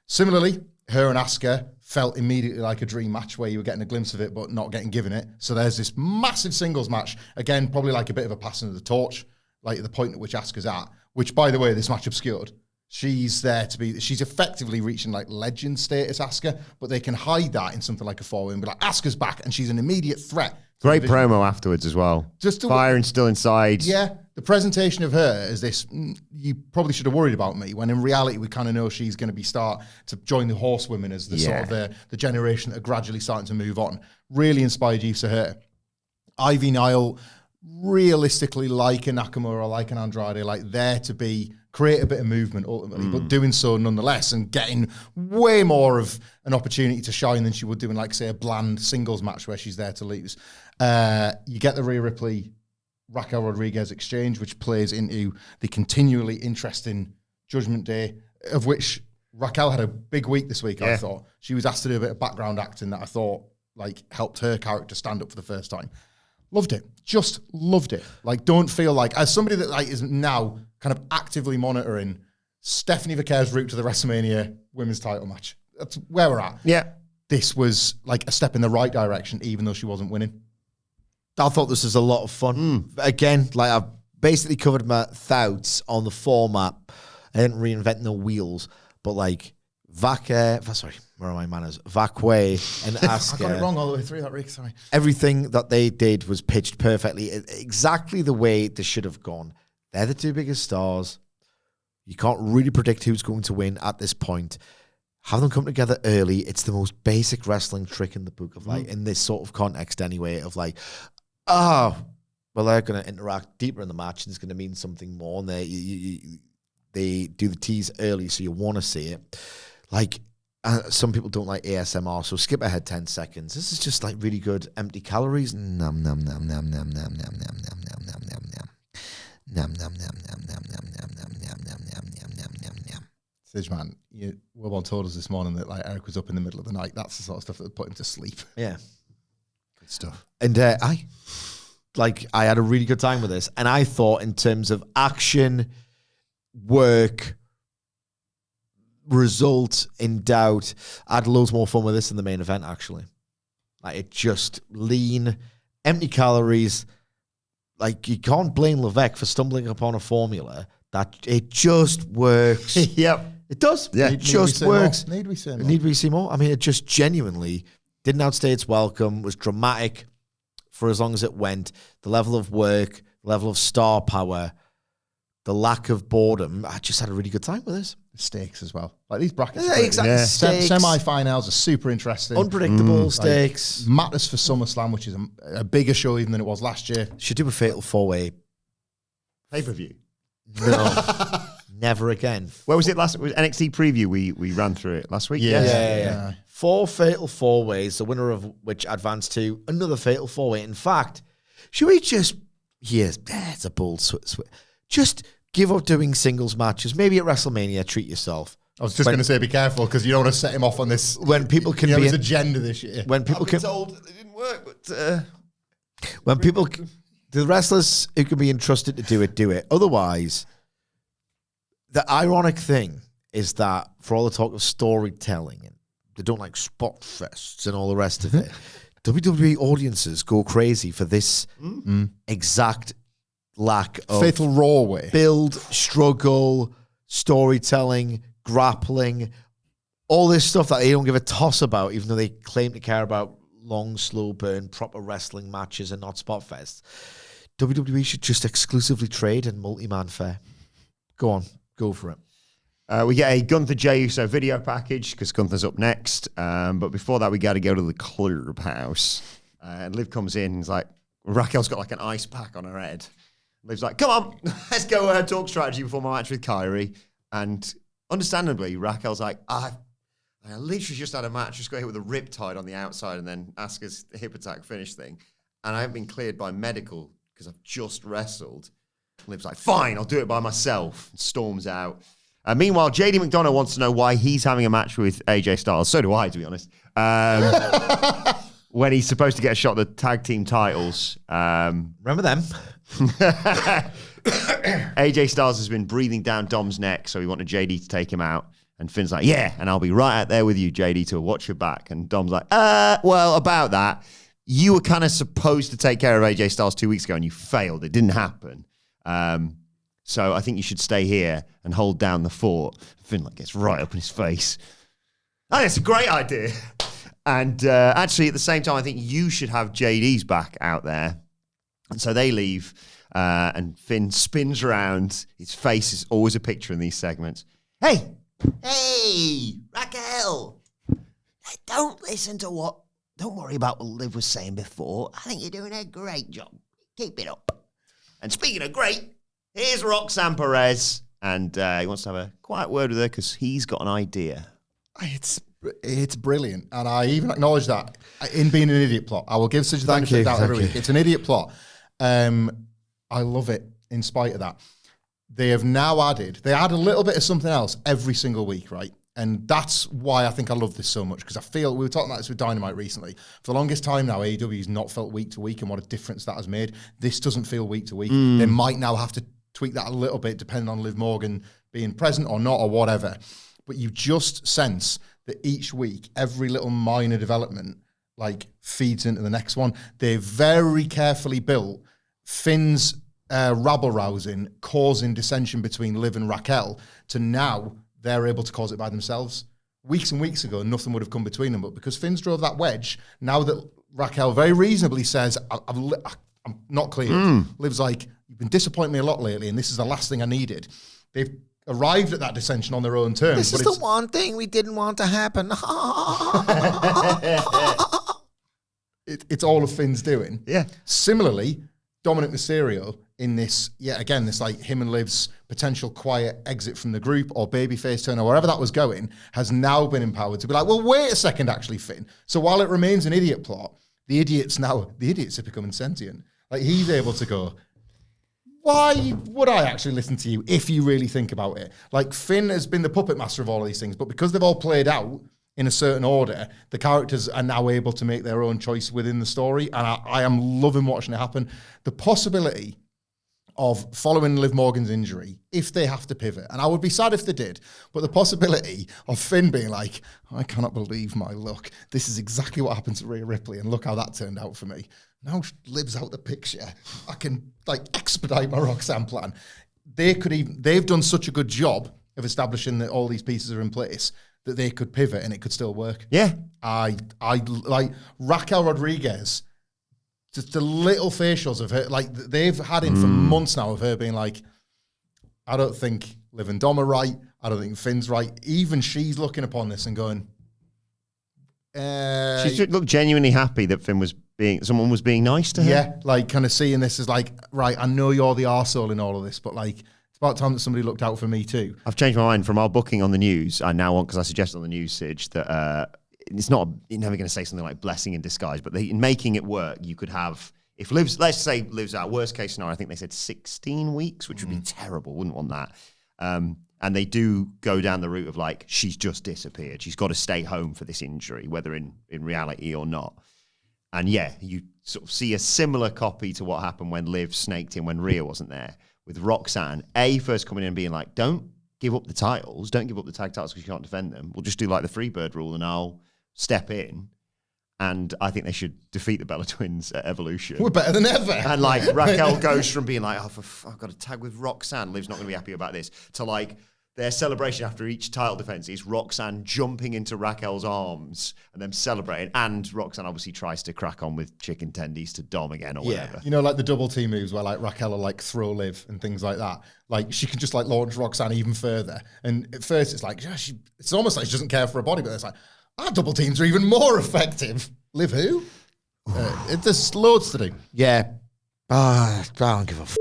Similarly, her and Asuka felt immediately like a dream match where you were getting a glimpse of it but not getting given it. So there's this massive singles match. Again, probably like a bit of a passing of the torch, like the point at which Asuka's at, which, by the way, this match obscured. She's effectively reaching like legend status, Asuka, but they can hide that in something like a 4-way and be like, Asuka's back, and she's an immediate threat. Great promo afterwards as well. Fire and still inside. Yeah, the presentation of her as this, you probably should have worried about me, when in reality we kind of know she's going to be start to join the horsewomen as the sort of the generation that are gradually starting to move on. Really inspired use of her. Ivy Nile, realistically like a Nakamura, like an Andrade, like there to create a bit of movement ultimately, but doing so nonetheless and getting way more of an opportunity to shine than she would do in, like, say, a bland singles match where she's there to lose. You get the Rhea Ripley Raquel Rodriguez exchange, which plays into the continually interesting Judgment Day, of which Raquel had a big week this week. I thought she was asked to do a bit of background acting that I thought like helped her character stand up for the first time. Loved it. Just loved it. Like, don't feel like, as somebody that like is now kind of actively monitoring Stephanie Vaquer's route to the WrestleMania women's title match. That's where we're at. Yeah. This was like a step in the right direction, even though she wasn't winning. I thought this was a lot of fun. Again, like I've basically covered my thoughts on the format. I didn't reinvent no wheels, but like Vaquer, where are my manners? Vaquer and Asuka. I got it wrong all the way through that, Rick, sorry. Everything that they did was pitched perfectly, exactly the way they should have gone. They're the 2 biggest stars. You can't really predict who's going to win at this point. Have them come together early. It's the most basic wrestling trick in the book of like, in this sort of context anyway, of like, well, they're going to interact deeper in the match and it's going to mean something more. And they do the tease early, so you want to see it. Like, some people don't like ASMR, so skip ahead 10 seconds. This is just like really good empty calories. Nom nom nom nom nom nom nom nom nom nom nom nom nom. Nom nom nom nom nom nom nom nom nom nom nom nom nom nom. Sidge, man, Wilbourn told us this morning that like Eric was up in the middle of the night. That's the sort of stuff that would put him to sleep. Yeah. Good stuff. And I had a really good time with this. And I thought in terms of action, work, result in doubt, I had loads more fun with this than the main event, actually. Like, it just lean, empty calories, like, you can't blame Levesque for stumbling upon a formula that it just works. Yep. It does. Yeah. It just works. Need we say more? Need we see more? I mean, it just genuinely didn't outstay its welcome, was dramatic for as long as it went. The level of work, the level of star power, the lack of boredom. I just had a really good time with this. Stakes as well. Like these brackets. Yeah, exactly. Yeah. Stakes. Semi-finals are super interesting. Unpredictable stakes. Matters for SummerSlam, which is a bigger show even than it was last year. Should do a fatal 4-way. Pay-per-view. No. Never again. Where was it last? It was NXT preview. We ran through it last week. Yeah. 4 fatal 4-ways, the winner of which advanced to another fatal 4-way. In fact, should we just... Yes, it's a bold... Just give up doing singles matches. Maybe at WrestleMania, treat yourself. I was just going to say, be careful, because you don't want to set him off on this. When people can be his agenda this year. When people can told it didn't work, but when people, the wrestlers who can be entrusted to do it. Otherwise, the ironic thing is that for all the talk of storytelling, and they don't like spot fests and all the rest of it, WWE audiences go crazy for this exact lack of fatal raw way. Build, struggle, storytelling, grappling, all this stuff that they don't give a toss about, even though they claim to care about long, slow burn, proper wrestling matches and not spot fests. WWE should just exclusively trade and multi-man fair. Go on, go for it. we get a Gunther Jey Uso video package because Gunther's up next. But before that, we got to go to the clubhouse. And Liv comes in and is like, Raquel's got like an ice pack on her head. Liv's like, come on, let's go talk strategy before my match with Kairi. And understandably, Raquel's like, I literally just had a match, just got hit with a riptide on the outside and then Asuka's hip attack finish thing. And I haven't been cleared by medical because I've just wrestled. Liv's like, fine, I'll do it by myself. And storms out. Meanwhile, JD McDonagh wants to know why he's having a match with AJ Styles. So do I, to be honest. When he's supposed to get a shot at the tag team titles. Remember them? AJ Styles has been breathing down Dom's neck, so he wanted JD to take him out. And Finn's like, yeah, and I'll be right out there with you, JD, to watch your back. And Dom's like, well, about that, you were kind of supposed to take care of AJ Styles 2 weeks ago, and you failed. It didn't happen. So I think you should stay here and hold down the fort. Finn like gets right up in his face. Oh, it's a great idea. And actually, at the same time, I think you should have JD's back out there. And so they leave, and Finn spins around. His face is always a picture in these segments. Hey, Raquel. Don't worry about what Liv was saying before. I think you're doing a great job. Keep it up. And speaking of great, here's Roxanne Perez. And he wants to have a quiet word with her because he's got an idea. It's brilliant. And I even acknowledge that in being an idiot plot. I will give such a benefit of doubt every week. It's an idiot plot. I love it in spite of that. They have now they add a little bit of something else every single week, right? And that's why I think I love this so much, because I feel, we were talking about this with Dynamite recently, for the longest time now, AEW has not felt week to week, and what a difference that has made. This doesn't feel week to week. They might now have to tweak that a little bit, depending on Liv Morgan being present or not, or whatever. But you just sense that each week, every little minor development, like, feeds into the next one. They've very carefully built Finn's rabble-rousing, causing dissension between Liv and Raquel, to now they're able to cause it by themselves. Weeks and weeks ago, nothing would have come between them. But because Finn's drove that wedge, now that Raquel very reasonably says, I'm not clear. Liv's like, you've been disappointing me a lot lately, and this is the last thing I needed. They've arrived at that dissension on their own terms. This is the one thing we didn't want to happen. It's all of Finn's doing. Yeah. Similarly, Dominic Mysterio in this, this like him and Liv's potential quiet exit from the group or babyface turn or wherever that was going, has now been empowered to be like, well, wait a second, actually, Finn. So while it remains an idiot plot, the idiots are becoming sentient. Like, he's able to go, why would I actually listen to you if you really think about it? Like, Finn has been the puppet master of all of these things, but because they've all played out in a certain order, the characters are now able to make their own choice within the story, and I am loving watching it happen. The possibility of following Liv Morgan's injury if they have to pivot. And I would be sad if they did. But the possibility of Finn being like, I cannot believe my luck. This is exactly what happened to Rhea Ripley, and look how that turned out for me. Now Liv's out the picture. I can expedite my Roxanne plan. They've done such a good job of establishing that all these pieces are in place that they could pivot and it could still work. Yeah. I like Raquel Rodriguez. Just the little facials of her, they've had in for months now of her being like, I don't think Liv and Dom are right. I don't think Finn's right. Even she's looking upon this and going, she looked genuinely happy that someone was being nice to her. Yeah, kind of seeing this as right, I know you're the arsehole in all of this, but it's about time that somebody looked out for me too. I've changed my mind from our booking on the news. I now want, because I suggested on the news, Sidge, that it's not, you're never going to say something like blessing in disguise, but in making it work, you could have, if let's say Liv's out, worst case scenario, I think they said 16 weeks, which would be terrible, wouldn't want that. And they do go down the route of she's just disappeared. She's got to stay home for this injury, whether in reality or not. And yeah, you sort of see a similar copy to what happened when Liv snaked in when Rhea wasn't there, with Roxanne, first coming in and being like, don't give up the titles, don't give up the tag titles because you can't defend them. We'll just do the Freebird rule and I'll step in. And I think they should defeat the Bella Twins at Evolution. We're better than ever. And Raquel goes from being I've got to tag with Roxanne, Liv's not going to be happy about this, to their celebration after each title defense is Roxanne jumping into Raquel's arms and them celebrating. And Roxanne obviously tries to crack on with chicken tendies to Dom again or whatever. You know, the double team moves where Raquel will throw Liv and things like that. She can just launch Roxanne even further. And at first it's it's almost like she doesn't care for her body, but it's our double teams are even more effective. Liv who? There's loads to do. Yeah. I don't give a f***.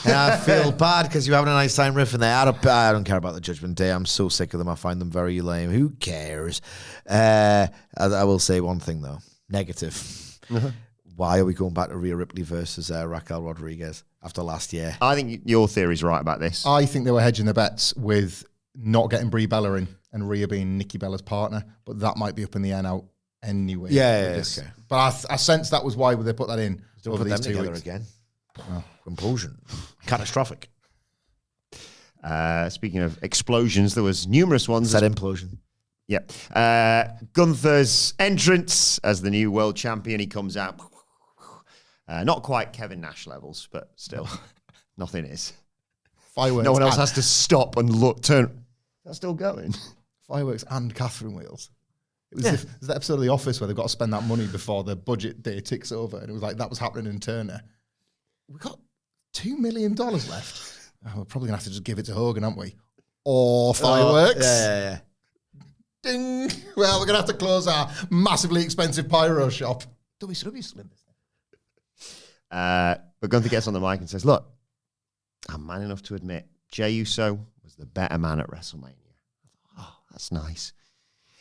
And I feel bad because you're having a nice time riffing there. I don't care about the Judgment Day. I'm so sick of them. I find them very lame. Who cares? I will say one thing, though. Negative. Why are we going back to Rhea Ripley versus Raquel Rodriguez after last year? I think your theory's right about this. I think they were hedging their bets with not getting Brie Bella in and Rhea being Nikki Bella's partner, but that might be up in the air now anyway. Yeah. Okay. But I sense that was why they put that in over these 2 weeks. Again. Compulsion. Catastrophic. Speaking of explosions, there was numerous ones. Said implosion. Yeah. Gunther's entrance as the new world champion. He comes out. Not quite Kevin Nash levels, but still, nothing is. Fireworks. No one else has to stop and turn. That's still going. Fireworks and Catherine wheels. It was that episode of The Office where they've got to spend that money before the budget day ticks over, and it was that was happening in Turner. We got $2 million left. We're probably gonna have to just give it to Hogan, aren't we? Or fireworks. Yeah. Ding. Well, we're gonna have to close our massively expensive pyro shop. WCW slim. But Gunther gets on the mic and says, "Look, I'm man enough to admit Jey Uso was the better man at WrestleMania." Oh, that's nice.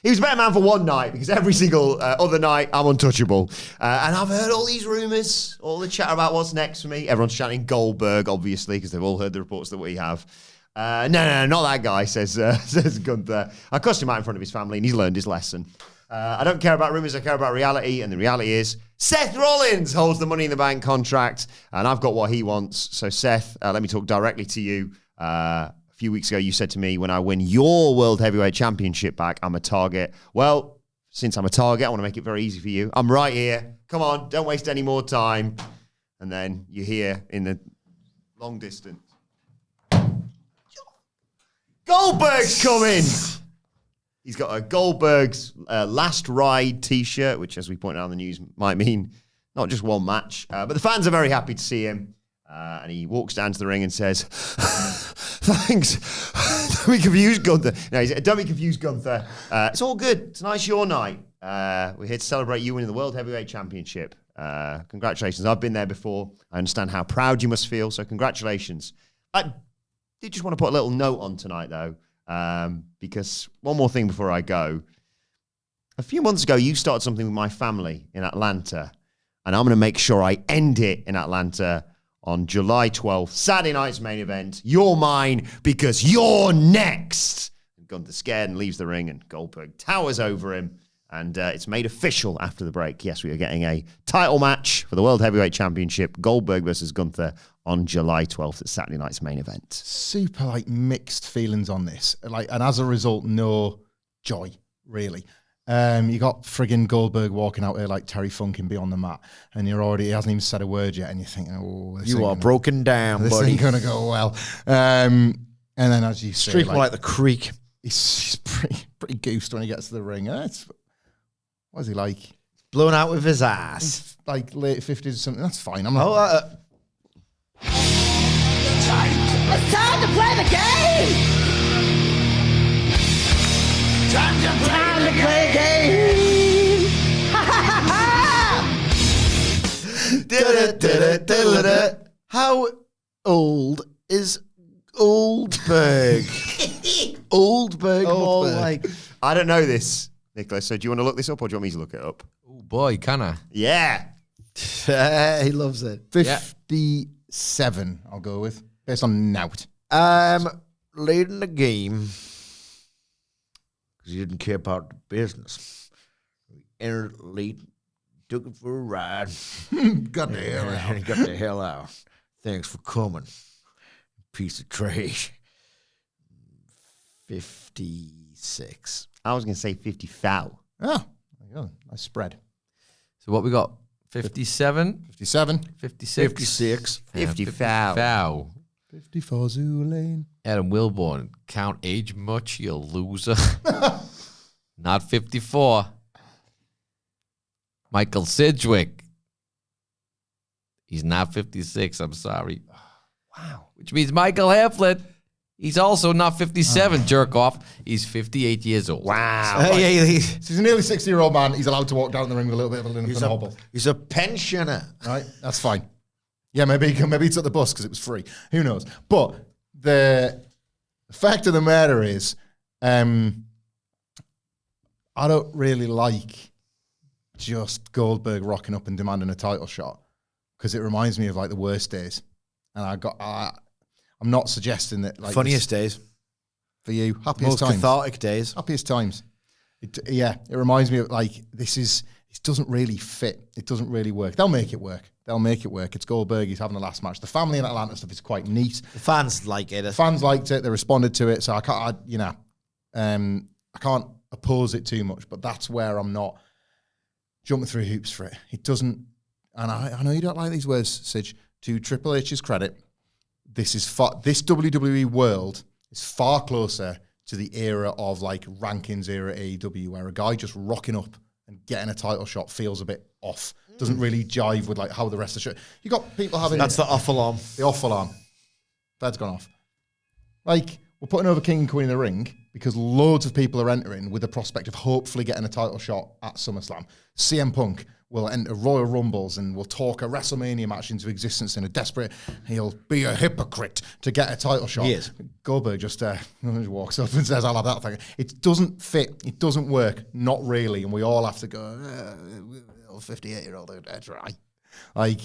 He was a better man for one night because every single other night I'm untouchable. And I've heard all these rumors, all the chat about what's next for me. Everyone's chanting Goldberg, obviously, because they've all heard the reports that we have. No, not that guy, says Gunther. I cussed him out in front of his family and he's learned his lesson. I don't care about rumors, I care about reality. And the reality is Seth Rollins holds the Money in the Bank contract and I've got what he wants. So Seth, let me talk directly to you. A few weeks ago, you said to me, when I win your World Heavyweight Championship back, I'm a target. Well, since I'm a target, I want to make it very easy for you. I'm right here. Come on, don't waste any more time. And then you hear in the long distance, Goldberg's coming. He's got a Goldberg's Last Ride t-shirt, which, as we pointed out on the news, might mean not just one match. But the fans are very happy to see him. And he walks down to the ring and says, thanks. Don't be confused, Gunther. No, he said, don't be confused, Gunther. It's all good. Tonight's your night. We're here to celebrate you winning the World Heavyweight Championship. Congratulations. I've been there before. I understand how proud you must feel, so congratulations. I did just want to put a little note on tonight, though, because one more thing before I go. A few months ago, you started something with my family in Atlanta, and I'm going to make sure I end it in Atlanta on July 12th, Saturday night's main event. You're mine because you're next. Gunther's scared and leaves the ring, and Goldberg towers over him. And it's made official after the break. Yes, we are getting a title match for the World Heavyweight Championship. Goldberg versus Gunther on July 12th at Saturday night's main event. Super like mixed feelings on this, like, and as a result, no joy really. You got friggin' Goldberg walking out here like Terry Funk and Beyond the Mat, and he hasn't even said a word yet, and you're thinking, oh, you are broken down, this buddy. ain't gonna go well. And then, as you say, Streak like the creek. He's pretty goosed when he gets to the ring. What is he like? Blown out with his ass. He's like late 50s or something. That's fine. I'm Oh, not. It's time to play the game! Time to play the game! Ha ha ha! How old is Oldberg? Oldberg more like... I don't know this, Nicholas, so do you want to look this up or do you want me to look it up? Oh boy, can I? Yeah. He loves it. 57, I'll go with. Based on Nout. Late in the game, because he didn't care about the business. He entered late, took it for a ride. Got the hell out. Got the hell out. Thanks for coming. Piece of trash. 56. I was going to say 50 foul. Oh, there you go. Nice spread. So what we got? 57, 57. 56, 56. 50 foul. foul. 54 Zulane. Adam Wilbourn, count age much, you loser. Not 54. Michael Sidgwick. He's not 56, I'm sorry. Wow. Which means Michael Hamflett, he's also not 57, jerk off. He's 58 years old. Wow. So he's a nearly 60-year-old man. He's allowed to walk down the ring with a little bit of a limp and a hobble. He's a pensioner. Right? That's fine. Yeah, maybe he took the bus because it was free. Who knows? But the fact of the matter is, I don't really like just Goldberg rocking up and demanding a title shot because it reminds me of like the worst days. And I'm not suggesting that like Funniest days. for you, happiest Most times, cathartic days. happiest times. It reminds me of like it doesn't really fit. It doesn't really work. They'll make it work. It's Goldberg. He's having the last match. The family in Atlanta stuff is quite neat. The fans like it. The fans liked it. They responded to it. So I can't oppose it too much. But that's where I'm not jumping through hoops for it. It doesn't. And I know you don't like these words, Sidge. To Triple H's credit, this WWE world is far closer to the era of like rankings era AEW, where a guy just rocking up and getting a title shot feels a bit off. Doesn't really jive with like how the rest of the show. You got people having That's the off alarm. the off alarm. That's gone off. Like we're putting over King and Queen in the ring because loads of people are entering with the prospect of hopefully getting a title shot at SummerSlam. CM Punk will enter Royal Rumbles and will talk a WrestleMania match into existence in a desperate, he'll be a hypocrite to get a title shot. He is. Goldberg just walks up and says, I'll have that thing. It doesn't fit. It doesn't work. Not really. And we all have to go, 58-year-old, that's right. Like,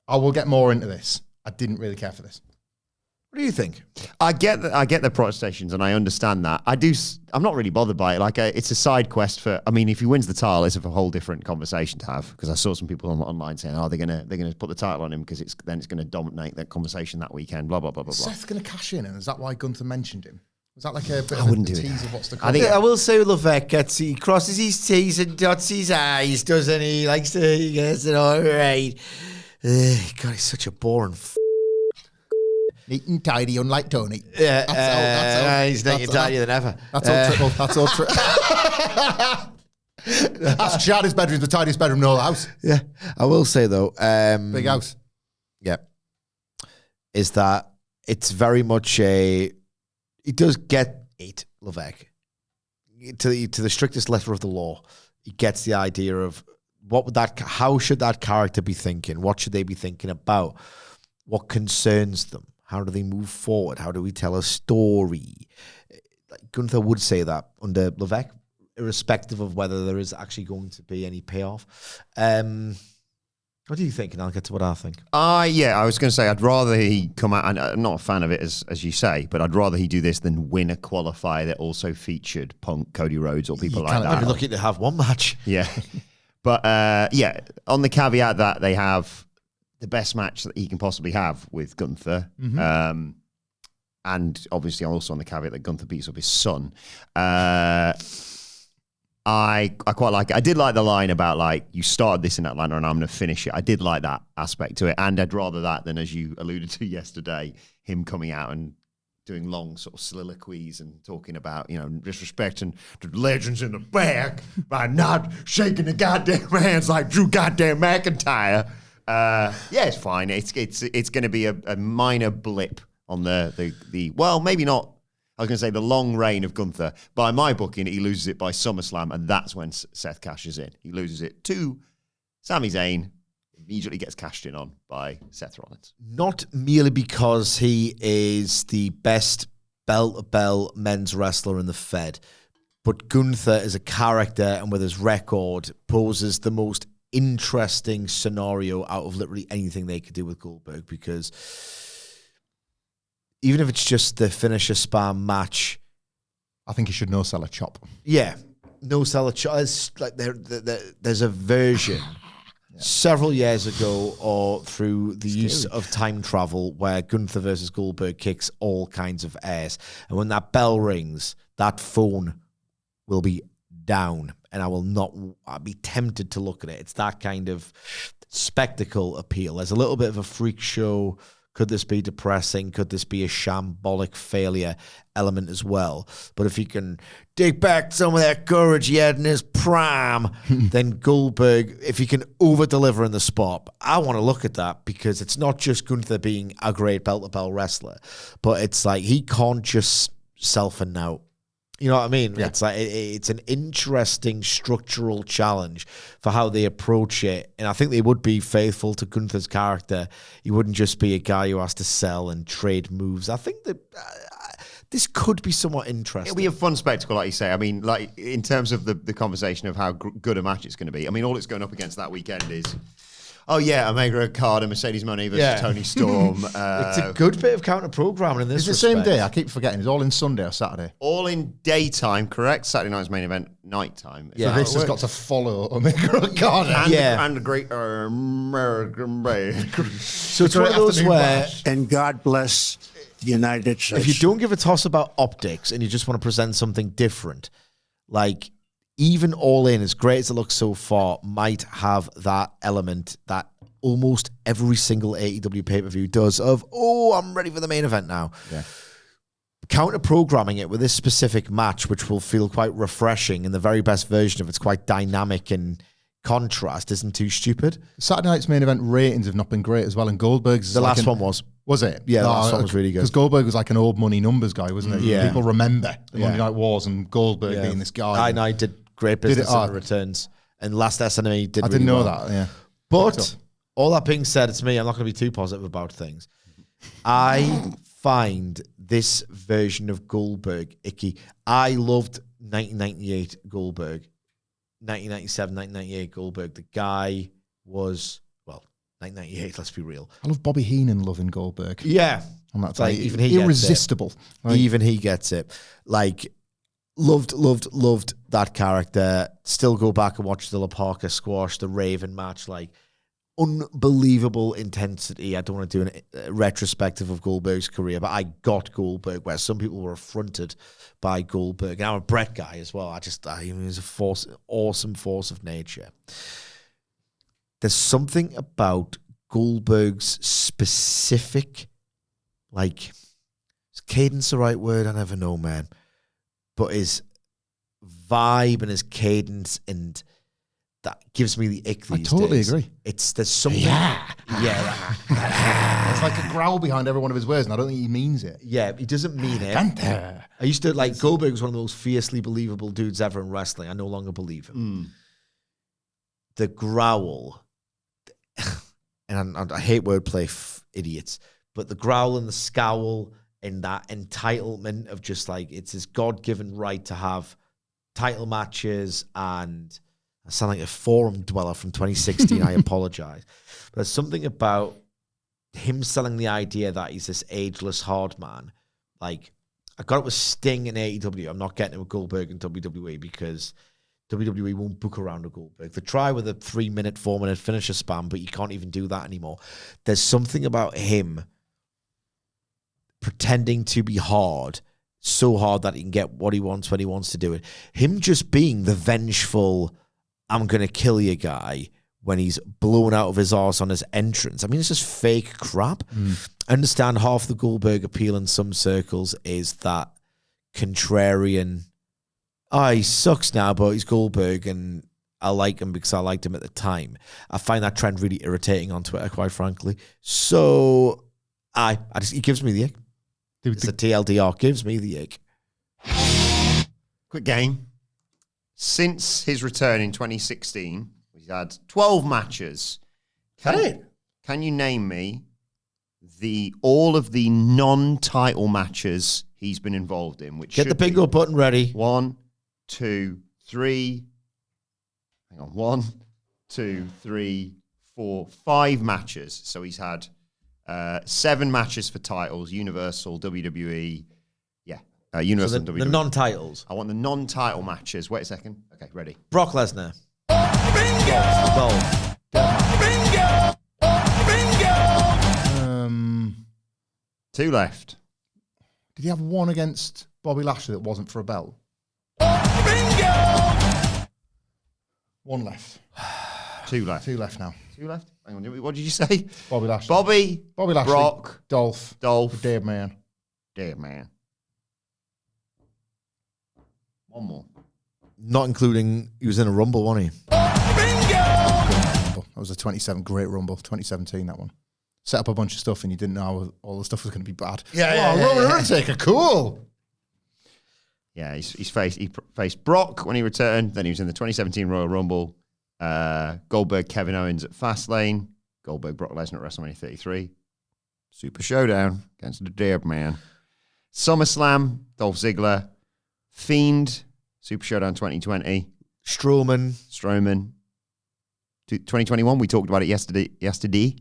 I will get more into this. I didn't really care for this. What do you think? I get the protestations and I understand that. I'm not really bothered by it. Like it's a side quest for. I mean, if he wins the title, it's a whole different conversation to have. Because I saw some people online saying, "Oh, they're gonna put the title on him because it's gonna dominate that conversation that weekend." Blah blah blah blah blah. Seth going to cash in, and is that why Gunther mentioned him? Was that like a bit I of wouldn't a do tease it. of what's to I come? think- I will say Levesque he crosses his T's and dots his I's, doesn't he? He likes to, he gets it all right. God, he's such a boring Neat and tidy, unlike Tony. Yeah, That's he's neat and tidier than ever. That's all triple. That's all triple. That's Chad's bedroom's the tidiest bedroom in the whole house. Yeah, I will say though, Big house. yeah, is that it's very much he does get it, Levesque, to the strictest letter of the law. He gets the idea of how should that character be thinking? What should they be thinking about? What concerns them? How do they move forward? How do we tell a story? Like Gunther would say that under Levesque, irrespective of whether there is actually going to be any payoff. What do you think? And I'll get to what I think. Yeah, I was going to say I'd rather he come out, and I'm not a fan of it as you say, but I'd rather he do this than win a qualifier that also featured Punk, Cody Rhodes, or people like I'd that. be lucky to have one match. Yeah. But on the caveat that they have the best match that he can possibly have with Gunther. And obviously also on the caveat that Gunther beats up his son. I quite like it. I did like the line about like, you started this in Atlanta and I'm going to finish it. I did like that aspect to it. And I'd rather that than, as you alluded to yesterday, him coming out and doing long sort of soliloquies and talking about, disrespecting the legends in the back by not shaking the goddamn hands like Drew goddamn McIntyre. It's fine. It's going to be a minor blip on the well, maybe not. I was going to say the long reign of Gunther. By my booking, he loses it by SummerSlam, and that's when Seth cashes in. He loses it to Sami Zayn, immediately gets cashed in on by Seth Rollins. Not merely because he is the best bell-to-bell men's wrestler in the Fed, but Gunther is a character, and with his record, poses the most interesting scenario out of literally anything they could do with Goldberg, because even if it's just the finisher spam match, I think he should no-sell a chop. Yeah, no-sell a chop. Like there's a version several years ago or through the use of time travel where Gunther versus Goldberg kicks all kinds of ass. And when that bell rings, that phone will be down and I'll be tempted to look at it. It's that kind of spectacle appeal. There's a little bit of a freak show. Could this be depressing? Could this be a shambolic failure element as well? But if he can dig back some of that courage he had in his prime, then Goldberg, if he can over-deliver in the spot, I want to look at that, because it's not just Gunther being a great belt-to-belt wrestler, but it's like he can't just self-and out. You know what I mean? Yeah. It's like it's an interesting structural challenge for how they approach it. And I think they would be faithful to Gunther's character. He wouldn't just be a guy who has to sell and trade moves. I think that this could be somewhat interesting. It'll be a fun spectacle, like you say. I mean, like in terms of the conversation of how good a match it's going to be. I mean, all it's going up against that weekend is, Omega Okada, Mercedes Moné versus Tony Storm. It's a good bit of counter-programming in this It's the same day. I keep forgetting. It's all in Sunday or Saturday. All in daytime, correct? Saturday night's main event, nighttime. So this has got to follow Omega Okada. And the great American Bay. So it's one of those where... And God bless the United States. If you don't give a toss about optics and you just want to present something different, like... Even All In, as great as it looks so far, might have that element that almost every single AEW pay-per-view does of, I'm ready for the main event now. Yeah. Counter-programming it with this specific match, which will feel quite refreshing and the very best version of it's quite dynamic and contrast, isn't too stupid. Saturday night's main event ratings have not been great as well, and Goldberg's... The last one was. Was it? Yeah, the last one was really good. Because Goldberg was like an old money numbers guy, wasn't it? Yeah. People remember the Monday Night Wars and Goldberg being this guy. I know, he did great business in the returns. And last SNME did I didn't really know well. that, yeah. But all that being said, it's me. I'm not going to be too positive about things. I find this version of Goldberg icky. I loved 1998 Goldberg. 1997, 1998 Goldberg. The guy was, 1998, let's be real. I love Bobby Heenan loving Goldberg. Yeah. On that like, time. even he irresistible. Like, even he gets it. Like, loved that character. Still go back and watch the La Parka squash, the Raven match. Like, unbelievable intensity. I don't want to do a retrospective of Goldberg's career, but I got Goldberg, where some people were affronted by Goldberg. And I'm a Brett guy as well. He was a awesome force of nature. There's something about Goldberg's specific, like, is cadence the right word? I never know, man. But his vibe and his cadence, and that gives me the ick these days. I totally agree. There's something. Yeah. There's like a growl behind every one of his words, and I don't think he means it. Yeah, he doesn't mean it. GUNTHER. I used to, like, Goldberg was one of the most fiercely believable dudes ever in wrestling. I no longer believe him. The growl, and I hate wordplay, idiots, but the growl and the scowl and that entitlement of just like, it's his God-given right to have title matches, and I sound like a forum dweller from 2016. I apologize. But there's something about him selling the idea that he's this ageless hard man. Like, I got it with Sting in AEW. I'm not getting it with Goldberg in WWE, because WWE won't book around a Goldberg. They try with a 3-minute, 4-minute finisher spam, but you can't even do that anymore. There's something about him pretending to be hard, so hard that he can get what he wants when he wants to do it. Him just being the vengeful, I'm going to kill you guy when he's blown out of his arse on his entrance. I mean, it's just fake crap. I understand half the Goldberg appeal in some circles is that contrarian, he sucks now, but he's Goldberg and I like him because I liked him at the time. I find that trend really irritating on Twitter, quite frankly. So, he gives me the ick. It's a TLDR, gives me the ick. Quick game. Since his return in 2016, he's had 12 matches. Can you name me all of the non-title matches he's been involved in? Which Get the bingo button ready. 1, 2, 3. Hang on. 1, 2, 3, 4, 5 matches. So he's had 7 matches for titles, Universal, WWE. Yeah, Universal and WWE. The non-titles. I want the non-title matches. Wait a second. Okay, ready. Brock Lesnar. Bingo! 2 left. Did he have one against Bobby Lashley that wasn't for a belt? Bingo! 1 left. 2 left. 2 left now. 2 left? Hang on, what did you say? Bobby Lashley. Bobby Lashley. Brock. Dolph. Dead man. Dead man. One more. Not including, he was in a Rumble, wasn't he? That was a 27 great Rumble, 2017, that one. Set up a bunch of stuff and you didn't know how all the stuff was going to be bad. Roman Undertaker, cool. Yeah, he faced Brock when he returned. Then he was in the 2017 Royal Rumble. Goldberg, Kevin Owens at Fastlane. Goldberg, Brock Lesnar at WrestleMania 33. Super Showdown against the Dead Man. SummerSlam, Dolph Ziggler. Fiend, Super Showdown 2020. Strowman. 2021, we talked about it yesterday.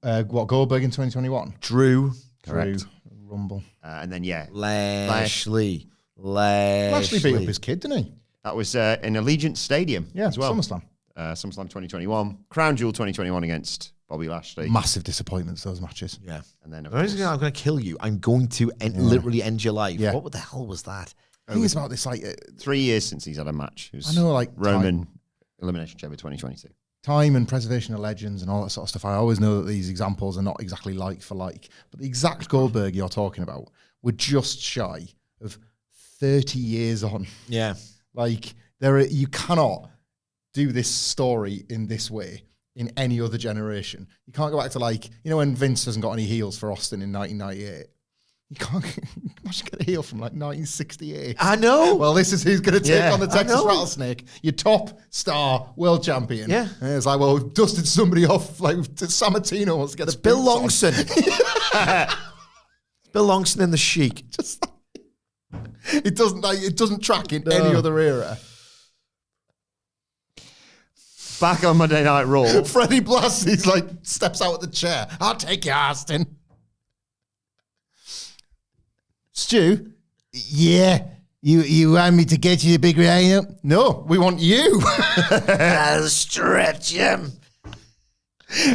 What, Goldberg in 2021? Drew. Correct. Rumble. And then, Lashley. Lashley beat up his kid, didn't he? That was in Allegiant Stadium as well. SummerSlam. SummerSlam 2021. Crown Jewel 2021 against Bobby Lashley. Massive disappointments, those matches. Yeah. And then, I'm going to kill you. I'm going to literally end your life. Yeah. What the hell was that? I think it's about this, like... 3 years since he's had a match. It was I know, like... Roman Elimination Chamber 2022. Time and preservation of legends and all that sort of stuff. I always know that these examples are not exactly like for like. But the exact Goldberg you're talking about, we're just shy of 30 years on. Yeah. Like, you cannot do this story in this way in any other generation. You can't go back to, like, you know, when Vince hasn't got any heels for Austin in 1998. You can't get a heel from like 1968. I know. Well, this is who's going to take on the Texas Rattlesnake, your top star world champion. Yeah. And it's like, well, we've dusted somebody off. Like Sammartino wants to get a Bill Longson. Bill Longson and the Sheik. Just it doesn't track in any other era. Back on Monday Night Raw. Freddie Blassie's like steps out of the chair. I'll take you, Austin. Stu? Yeah. You want me to get you the big rhino? No, we want you. I'll stretch him.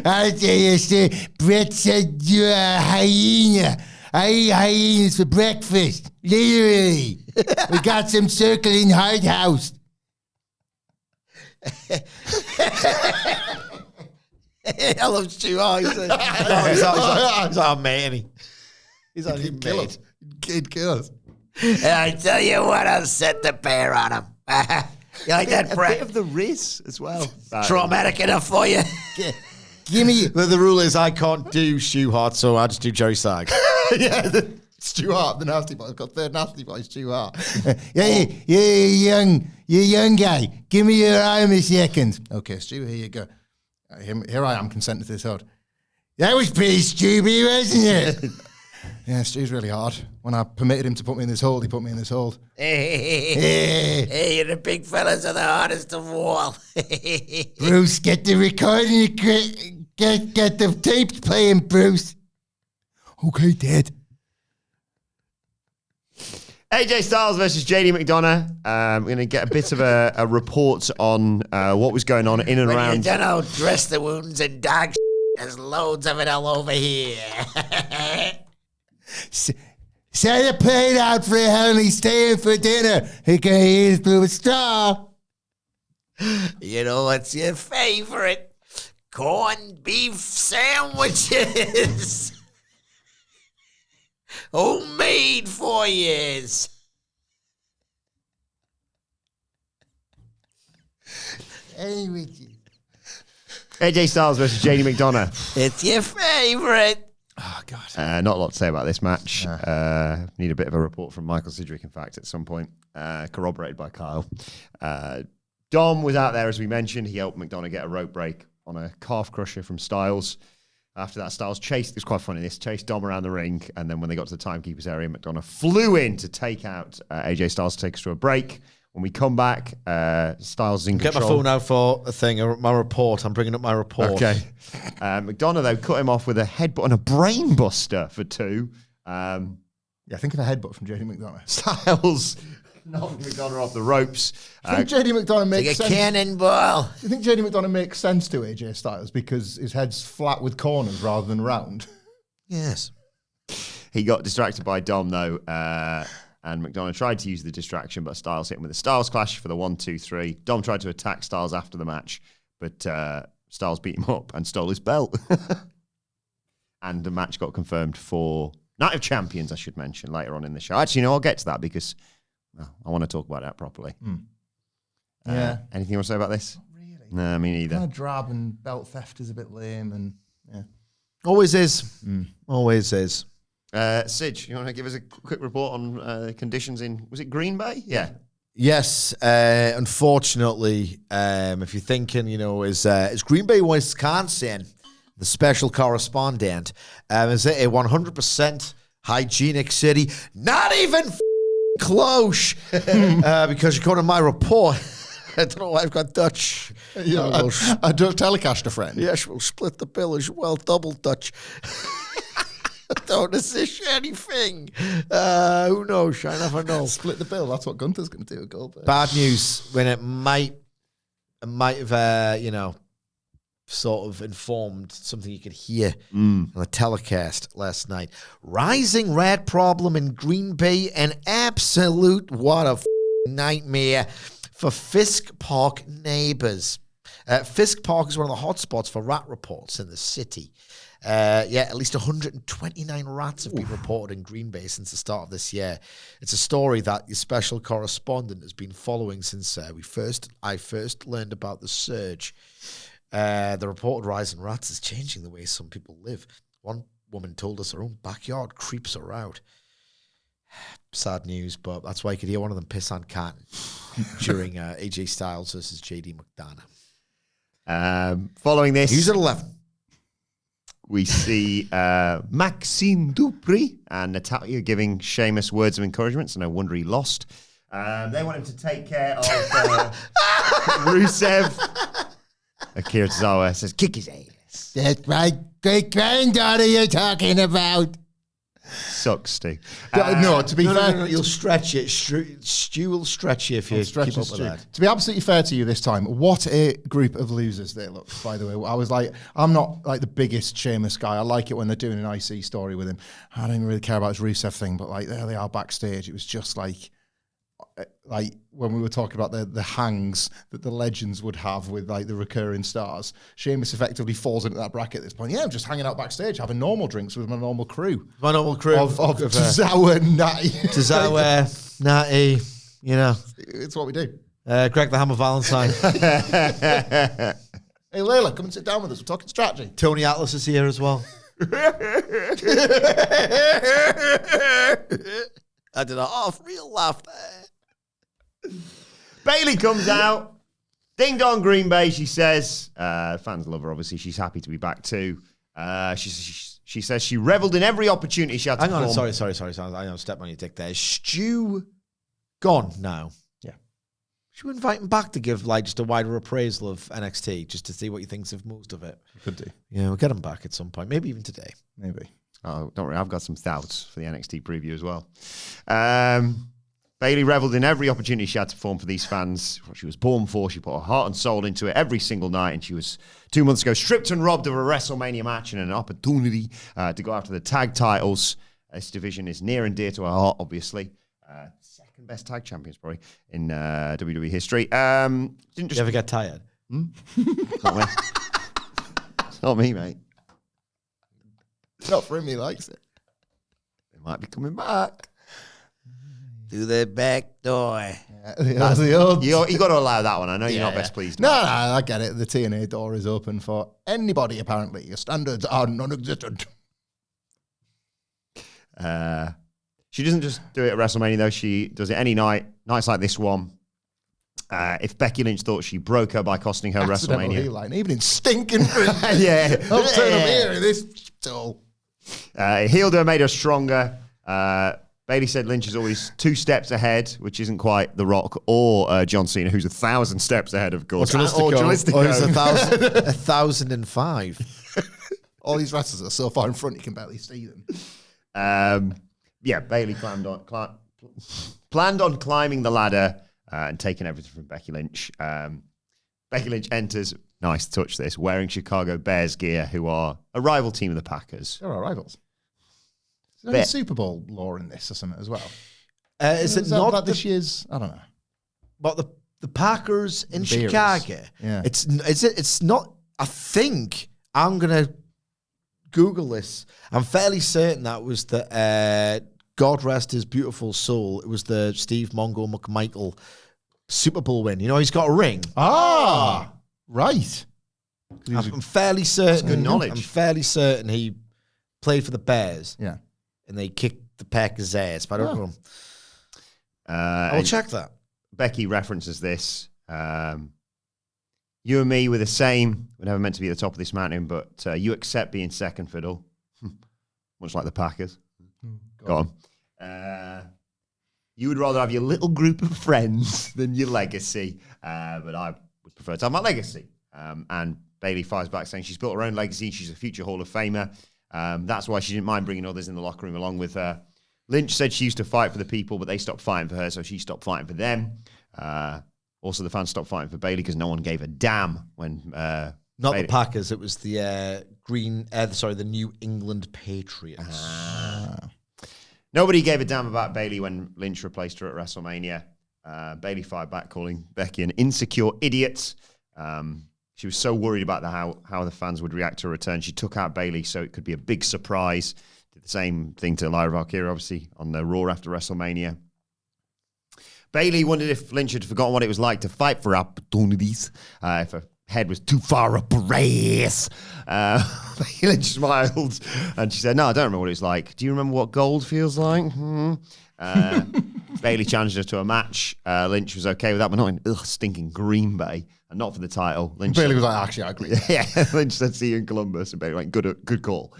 I'll tell you, Stu, Brett said you're a hyena. I eat hyenas for breakfast. Literally. We got some circling hard house. I love Stu Hart. He's our man. He's our new mate. Kid kills. I tell you what, I'll set the bear on him. You like that, A Brett? bit of the Riz as well. Traumatic enough for you? Give me... The rule is I can't do Stu Hart, so I just do Jerry Sag. Yeah, Stu Hart, the nasty boy. I've got third nasty boy, Stu Hart. you young guy. Give me your arm a second. Okay, Stu, here you go. Here I am, consenting to this hold. That was pretty stupid, wasn't it? Yeah, Stu's really hard. When I permitted him to put me in this hold, he put me in this hold. Hey, you're the big fellas are the hardest of all. Bruce, get the recording, get the tapes playing, Bruce. Okay, Dad. AJ Styles versus JD McDonagh. We're going to get a bit of a report on what was going on in and around. You don't dress the wounds and dog There's loads of it all over here. Set a plate out for honey, staying for dinner. He can eat it through a straw. You know what's your favorite? Corned beef sandwiches. Homemade for years. Anyway, AJ Styles versus JD McDonagh. it's your favorite. Oh, God. Not a lot to say about this match. Need a bit of a report from Michael Sidgwick, in fact, at some point. Corroborated by Kyle. Dom was out there, as we mentioned. He helped McDonagh get a rope break on a calf crusher from Styles. After that, Styles chased, it's quite funny, this chased Dom around the ring, and then when they got to the timekeeper's area, McDonagh flew in to take out AJ Styles to take us to a break. When we come back, Styles is in control. Get my phone out for a thing, my report. I'm bringing up my report. Okay. McDonagh, though, cut him off with a headbutt and a brain buster for 2. Yeah, think of a headbutt from JD McDonagh. Styles knocked McDonagh off the ropes. Do you think JD McDonagh makes Like a sense? cannonball. Do you think JD McDonagh makes sense to AJ Styles because his head's flat with corners rather than round? Yes. He got distracted by Dom, though, and McDonagh tried to use the distraction, but Styles hit him with a Styles Clash for the 1-2-3. Dom tried to attack Styles after the match, but Styles beat him up and stole his belt. And the match got confirmed for Night of Champions, I should mention, later on in the show. Actually, no, I'll get to that because I want to talk about that properly. Yeah. Anything you want to say about this? Not really. No, me neither. Kind of drab and belt theft is a bit lame and yeah. Always is. Always is. Sidge, you want to give us a quick report on conditions in, was it Green Bay? Yeah. Yes, unfortunately, if you're thinking, is Green Bay, Wisconsin, the special correspondent, is it a 100% hygienic city? Not even close, because according to my report, I don't know why I've got Dutch. Yeah, I don't telecast a friend. Yes, we'll split the bill as well, double Dutch. Don't assist anything. Who knows? I never know. Split the bill. That's what Gunther's going to do at Goldberg. Bad news when it might have, sort of informed something you could hear on the telecast last night. Rising rat problem in Green Bay, an absolute what a nightmare for Fisk Park neighbors. Fisk Park is one of the hotspots for rat reports in the city. At least 129 rats have been reported in Green Bay since the start of this year. It's a story that your special correspondent has been following since I first learned about the surge. The reported rise in rats is changing the way some people live. One woman told us her own backyard creeps her out. Sad news, but that's why you could hear one of them piss on Canton during AJ Styles versus JD McDonagh. Following this, Who's at 11? we see Maxine Dupri and Natalya giving Sheamus words of encouragement, so no wonder he lost. They want him to take care of Rusev. Akira Tozawa says, kick his ass. That's my great-granddaughter you're talking about. Sucks, Stu. No, to be fair, No, you'll stretch it. Stu will stretch you if you keep up with that. To be absolutely fair to you this time, what a group of losers they look, by the way. I was like, I'm not like the biggest Sheamus guy. I like it when they're doing an IC story with him. I don't even really care about his Rusev thing, but like there they are backstage. It was just like when we were talking about the hangs that the legends would have with like the recurring stars, Sheamus effectively falls into that bracket at this point. Yeah, I'm just hanging out backstage, having normal drinks with my normal crew. My normal crew of Tozawa, Natty. Tozawa, Natty, It's what we do. Greg the Hammer Valentine. Hey, Layla, come and sit down with us. We're talking strategy. Tony Atlas is here as well. I did a half-real laugh there. Bayley comes out. Ding dong Green Bay, she says. Fans love her, obviously. She's happy to be back too. She says she reveled in every opportunity she had to Hang on, perform. sorry. I know, step on your dick there. Is Stu gone now? Yeah. Should we invite him back to give like just a wider appraisal of NXT, just to see what he thinks of most of it? Could do. Yeah, we'll get him back at some point. Maybe even today. Maybe. Oh, don't worry. I've got some thoughts for the NXT preview as well. Bayley reveled in every opportunity she had to perform for these fans. What she was born for. She put her heart and soul into it every single night. And she was 2 months ago stripped and robbed of a WrestleMania match and an opportunity to go after the tag titles. This division is near and dear to her heart, obviously. Second best tag champions probably in WWE history. Didn't just You ever get tired? Not me. It's not me, mate. Not for him, he likes it. They might be coming back. Through the back door. That's the old. You got to allow that one. I know you're not best pleased. No, I get it. The TNA door is open for anybody, apparently. Your standards are non-existent. She doesn't just do it at WrestleMania, though. She does it any night. Nights like this one. If Becky Lynch thought she broke her by costing her Accidental WrestleMania. heel line, even in stinking Yeah. I'll turn up here in this tool. Healed her, made her stronger. Bayley said Lynch is always 2 steps ahead, which isn't quite The Rock or John Cena, who's 1,000 steps ahead, of course. Or Jalistico. he's 1,005. All these wrestlers are so far in front you can barely see them. Bayley planned on climbing the ladder and taking everything from Becky Lynch. Becky Lynch enters, nice touch this, wearing Chicago Bears gear, who are a rival team of the Packers. They're our rivals. Is there any Super Bowl lore in this or something as well? Is it not that this year's? I don't know. But the Packers in Bears. Chicago? Yeah. It's not. I think I'm gonna Google this. I'm fairly certain that was the God rest his beautiful soul. It was the Steve Mongo McMichael Super Bowl win. You know, he's got a ring. Ah, right. I'm fairly certain. That's good knowledge. I'm fairly certain he played for the Bears. Yeah. And they kicked the Packers' ass, but I don't know. I'll check that. Becky references this. You and me were the same. We're never meant to be at the top of this mountain, but you accept being second fiddle. Much like the Packers. Go on. You would rather have your little group of friends than your legacy. But I would prefer to have my legacy. And Bayley fires back saying she's built her own legacy. She's a future Hall of Famer. That's why she didn't mind bringing others in the locker room along with her. Lynch said she used to fight for the people, but they stopped fighting for her, so she stopped fighting for them. Also, the fans stopped fighting for Bayley because no one gave a damn when Not Bayley. the Packers. It was the the New England Patriots. Nobody gave a damn about Bayley when Lynch replaced her at WrestleMania. Bayley fired back, calling Becky an insecure idiot. She was so worried about how the fans would react to her return. She took out Bayley so it could be a big surprise. Did the same thing to Lyra Valkyria, obviously, on the Raw after WrestleMania. Bayley wondered if Lynch had forgotten what it was like to fight for opportunities. If her head was too far up her ass. Becky Lynch smiled and she said, no, I don't remember what it was like. Do you remember what gold feels like? Bayley challenged her to a match. Lynch was okay with that, but not in stinking Green Bay. And not for the title. Lynch Bayley was like, actually, I agree. Yeah, Lynch said, see you in Columbus. And Bayley went, good call.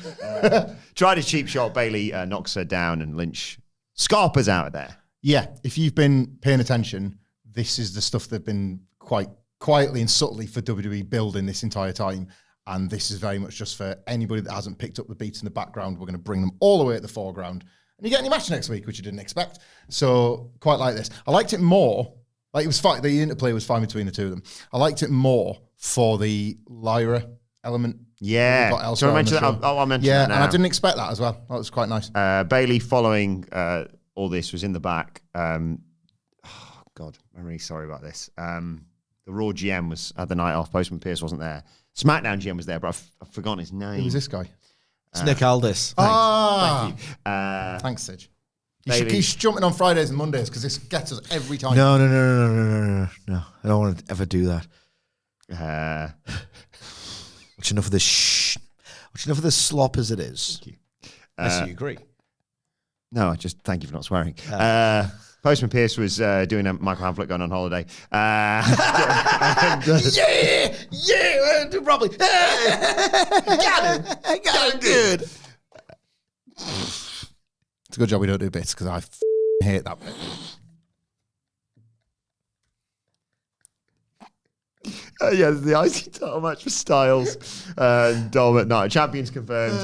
Tried a cheap shot. Bayley knocks her down and Lynch scarpers out of there. Yeah, if you've been paying attention, this is the stuff they've been quite quietly and subtly for WWE building this entire time. And this is very much just for anybody that hasn't picked up the beats in the background. We're going to bring them all the way at the foreground. And you get any match next week, which you didn't expect. So quite like this. I liked it more. Like it was fine. The interplay was fine between the two of them. I liked it more for the Lyra element. Yeah. So I mentioned that. I'll mention that now. And I didn't expect that as well. That was quite nice. Bayley, following all this, was in the back. God, I'm really sorry about this. The Raw GM was at the night off. Postman Pierce wasn't there. SmackDown GM was there, but I've forgotten his name. Who was this guy? It's Nick Aldis. Thank you. Thanks, Sidge. He's jumping on Fridays and Mondays because this gets us every time. No. I don't want to ever do that. Watch enough of this Watch enough of this slop as it is. Thank you. I see you agree. No, I just thank you for not swearing. Postman Pierce was doing a Michael Hamflett going on holiday. Yeah, probably. Got him good. It's a good job we don't do bits because I hate that bit. The IC title match for Styles and Dom at night. Champions confirmed.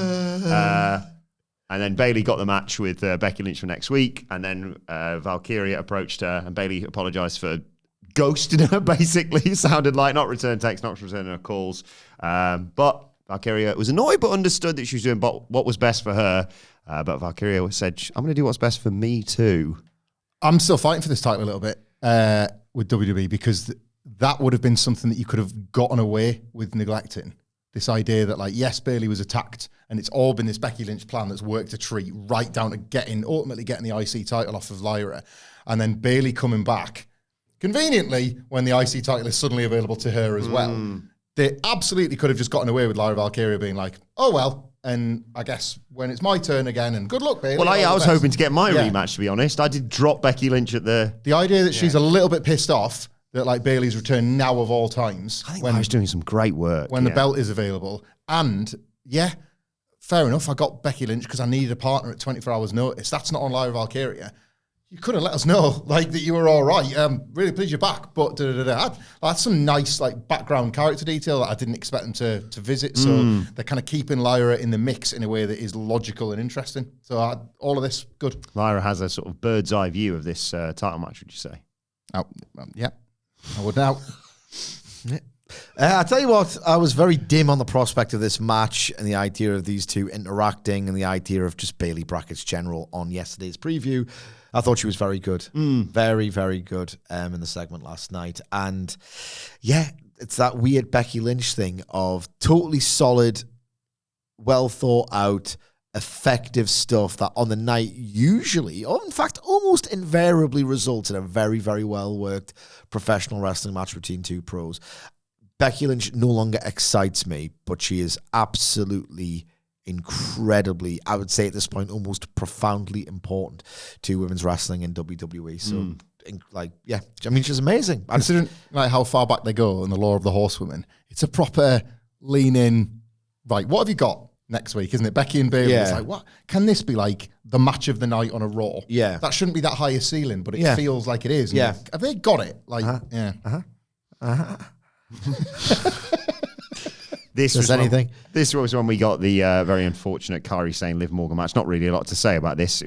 And then Bayley got the match with Becky Lynch for next week. And then Valkyria approached her, and Bayley apologized for ghosting her, basically. It sounded like not returning texts, not returning her calls. But Valkyria was annoyed but understood that she was doing what was best for her. But Valkyria said, I'm going to do what's best for me too. I'm still fighting for this title a little bit with WWE because that would have been something that you could have gotten away with neglecting. This idea that, like, yes, Bayley was attacked, and it's all been this Becky Lynch plan that's worked a treat right down to ultimately getting the IC title off of Lyra. And then Bayley coming back, conveniently, when the IC title is suddenly available to her as well. They absolutely could have just gotten away with Lyra Valkyria being like, oh, well, and I guess when it's my turn again, and good luck, Bayley. Well, I was hoping to get my rematch, to be honest. I did drop Becky Lynch at the idea that she's a little bit pissed off that, like, Bayley's return now of all times. I think I was doing some great work. When the belt is available. And, yeah, fair enough. I got Becky Lynch because I needed a partner at 24 hours notice. That's not on Lyra Valkyria. You could have let us know, like, that you were all right. Really pleased you're back. But that's some nice, like, background character detail that I didn't expect them to visit. So they're kind of keeping Lyra in the mix in a way that is logical and interesting. So all of this, good. Lyra has a sort of bird's eye view of this title match, would you say? Oh, yeah. I would now. I tell you what, I was very dim on the prospect of this match and the idea of these two interacting and the idea of just Bayley Brackett's general on yesterday's preview. I thought she was very good. Very, very good in the segment last night. And yeah, it's that weird Becky Lynch thing of totally solid, well thought out, effective stuff that on the night usually, or in fact almost invariably results in a very, very well worked professional wrestling match between two pros. Becky Lynch no longer excites me, but she is absolutely incredibly, I would say at this point, almost profoundly important to women's wrestling in WWE. So, yeah, I mean, she's amazing. Considering like how far back they go in the lore of the Horsewomen, it's a proper lean in. Right, what have you got next week? Isn't it Becky and Bayley? Yeah. It's like, what can this be like? The match of the night on a Raw. Yeah, that shouldn't be that high a ceiling, but it feels like it is. Yeah, have they got it? Like, This was when we got the very unfortunate Kairi Sane Liv Morgan match. Not really a lot to say about this.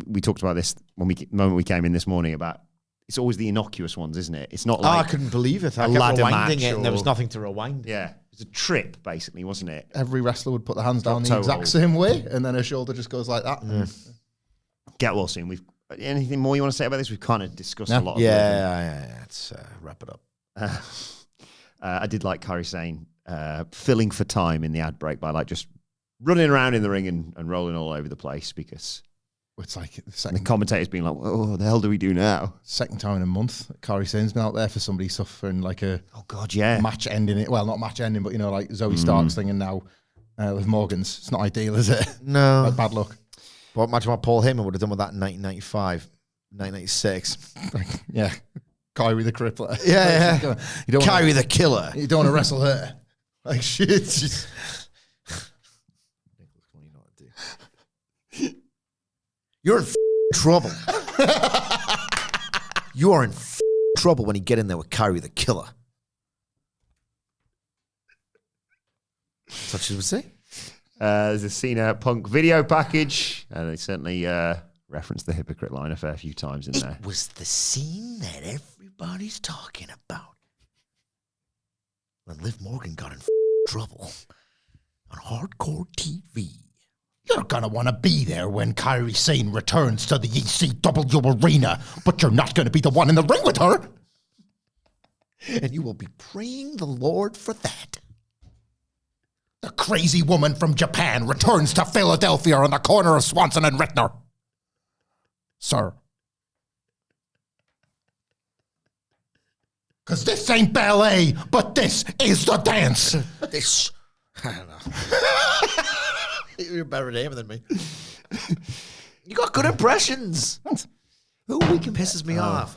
We talked about this moment we came in this morning about. It's always the innocuous ones, isn't it? It's not like I couldn't believe it. I a kept ladder rewinding match it, and there was or- nothing to rewind. Yeah, it was a trip basically, wasn't it? every wrestler would put their hands down the Total. exact same way, and then her shoulder just goes like that. Get well soon. We've anything more you want to say about this? We've kind of discussed a lot. Of Yeah. Let's wrap it up. I did like Kairi Sane filling for time in the ad break by like just running around in the ring and rolling all over the place because It's like the the second, commentators being like, "Oh, what the hell do we do now?" second time in a month that Kairi Sane's been out there for somebody suffering like a Oh God, yeah. match ending. It well, not match ending, but you know, like Zoe Stark's thing, and now Liv Morgan's. It's not ideal, is it? No. Like bad luck. What imagine what Paul Heyman would have done with that in 1995, 1996. Yeah, Kairi the crippler. Yeah. You don't Kairi the killer. You don't want to wrestle her. Like shit. She's- You're in trouble. You are in trouble when you get in there with Kairi the killer. That's what she would say. There's a Cena Punk video package, and they certainly referenced the hypocrite line a fair few times in there. It was the scene that everybody's talking about when Liv Morgan got in trouble on hardcore TV. You're going to want to be there when Kairi Sane returns to the ECW arena, but you're not going to be the one in the ring with her. And you will be praying the Lord for that. The crazy woman from Japan returns to Philadelphia on the corner of Swanson and Rittner. Sir. Because this ain't ballet, but this is the dance. This, I don't know. You're better at aiming than me. You got good impressions. Who pisses me off?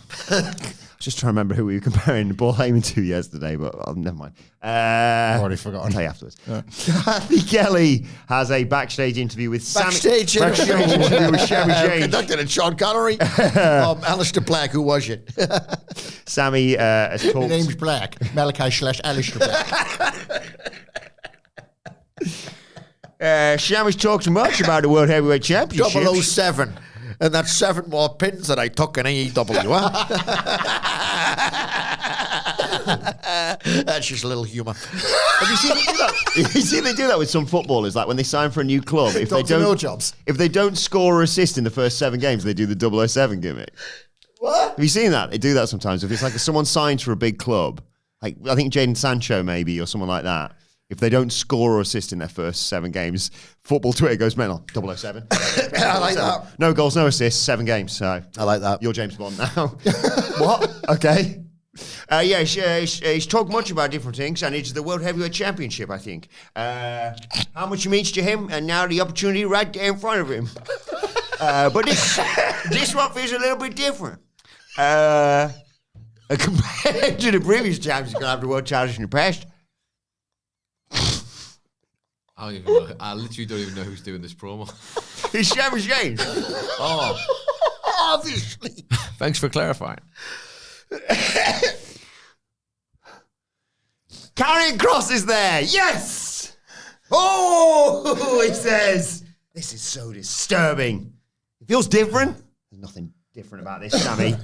Just trying to remember who we were comparing Paul Heyman to yesterday, but never mind. already forgotten. I'll tell you afterwards. Kathy Kelly has a backstage interview with Backstage interview with Shami Zayn. Conducted in Sean Connery. Aleister Black, who was you? Sammy has His talked. name's Black. Malachi / Alistair Black. Shami's talked too much about the World Heavyweight Championship. 007. And that's 7 more pins that I took in AEW, huh? That's just a little humour. Have you seen them do that? You see they do that with some footballers, like when they sign for a new club. If they don't score or assist in the first 7 games, they do the 007 gimmick. What? Have you seen that? They do that sometimes. If it's like someone signs for a big club, like I think Jadon Sancho maybe or someone like that. If they don't score or assist in their first 7 games, football Twitter goes mental. 007. I like that. No goals, no assists, 7 games. So I like that. You're James Bond now. What? Okay. He's talked much about different things, and it's the World Heavyweight Championship, I think. How much it means to him, and now the opportunity right there in front of him. But this one feels a little bit different. Compared to the previous champs, he's going to have the world challenge in the past. I don't even know. I literally don't even know who's doing this promo. It's Shami Zayn. Oh, Obviously. thanks for clarifying. Karrion Krossh is there. Yes. Oh, he says, this is so disturbing. It feels different. There's nothing different about this, Shami.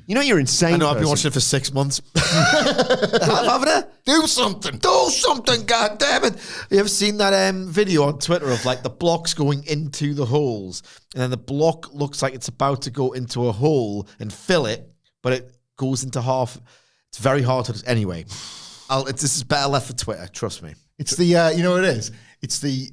You know you're insane. I know, I've been person. watching it for 6 months. Haven't I? Do something. Do something, goddammit. You ever seen that video on Twitter of like the blocks going into the holes, and then the block looks like it's about to go into a hole and fill it, but it goes into half. It's very hard to... Anyway, this is better left for Twitter, trust me. It's the, you know what it is? It's the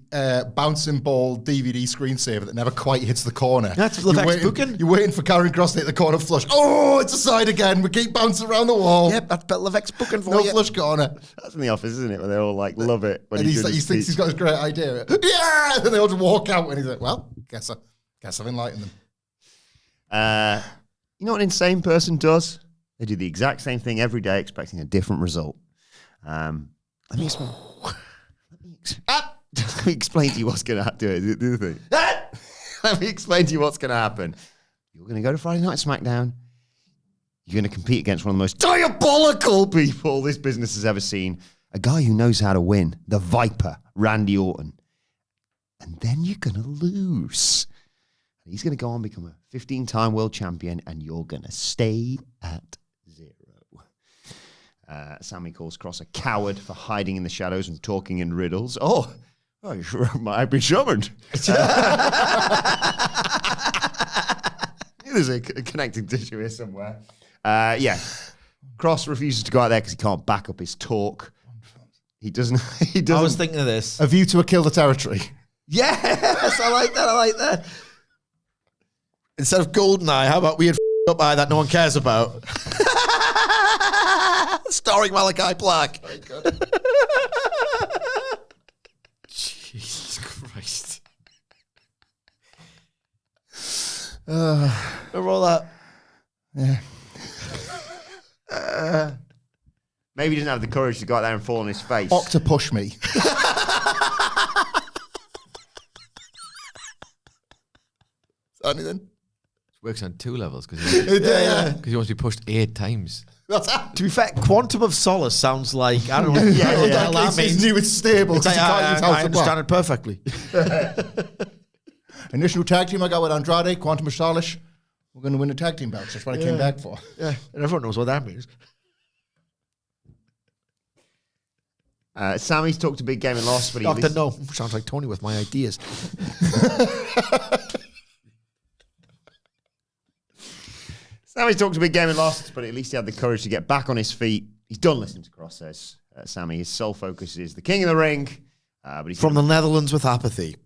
bouncing ball DVD screensaver that never quite hits the corner. That's Liv booking. You're waiting for Karrion Krossh to hit the corner flush. Oh, it's a side again. We keep bouncing around the wall. Yep, that's Liv booking for No you. flush corner. That's in the office, isn't it? Where they all like love it. When And he thinks he's got this great idea. Yeah! And they all just walk out and he's like, well, guess I've enlightened them. You know what an insane person does? They do the exact same thing every day, expecting a different result. Let me explain. Let me explain to you what's going to happen. Do the thing. Let me explain to you what's going to happen. You're going to go to Friday Night SmackDown. You're going to compete against one of the most diabolical people this business has ever seen. A guy who knows how to win. The Viper, Randy Orton. And then you're going to lose. He's going to go on and become a 15-time world champion, and you're going to stay at 0. Sami calls Krossh a coward for hiding in the shadows and talking in riddles. Oh, you sure might be summoned. There's a connecting tissue here somewhere. Krossh refuses to go out there because he can't back up his talk. He doesn't. I was thinking of this. A view to a kill the territory. Yes, I like that. Instead of GoldenEye, how about we had up eye that no one cares about? Starring Malachi Black. Very good. Jesus Christ. Remember all that? Yeah. Maybe he doesn't have the courage to go out there and fall on his face. Octopush me. Anything? Works on 2 levels because Yeah. he wants to be pushed 8 times. To be fair, Quantum of Solace sounds like, I don't know what the hell that It's means. new, it's stable. It's like, You can't use House I of Black. understand it perfectly. Initial tag team I got with Andrade, Quantum of Solace. We're going to win the tag team belts. That's what I came back for. Yeah, and everyone knows what that means. Sammy's talked a big game and lost, but he Doctor No. Sounds like Tony with my ideas. Sammy's talked a big game and lost, but at least he had the courage to get back on his feet. He's done listening to Krossh, says Sami. His sole focus is the King of the Ring. But he's From the Netherlands with apathy.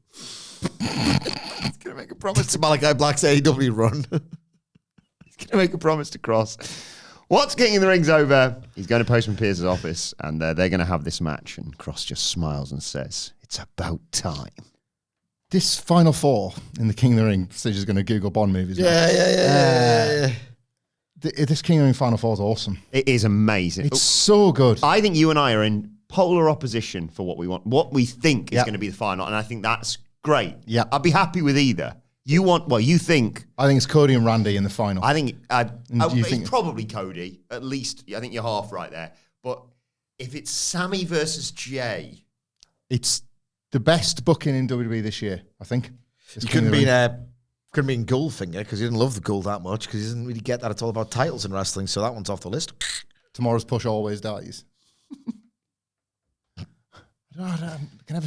he's going to make a promise. It's Malachi Black's AEW run. He's going to make a promise to Krossh. Once King of the Ring's over, he's going to Postman Pierce's office, and they're going to have this match. And Krossh just smiles and says, "It's about time." This Final Four in the King of the Ring, Sage is going to Google Bond movies. now. Yeah. This King of the Ring Final Four is awesome. It is amazing. It's so good. I think you and I are in polar opposition for what we want, what we think is Yeah. going to be the final, and I think that's great. Yeah. I'd be happy with either. You want, well, you think. I think it's Cody and Randy in the final. I think do you think it's probably Cody. At least, I think you're half right there. But if it's Sami versus Jay, It's The best booking in WWE this year, I think. You couldn't be in Goldfinger because he didn't love the gold that much because he doesn't really get that. It's all about titles in wrestling, so that one's off the list. Tomorrow's Push always dies. I can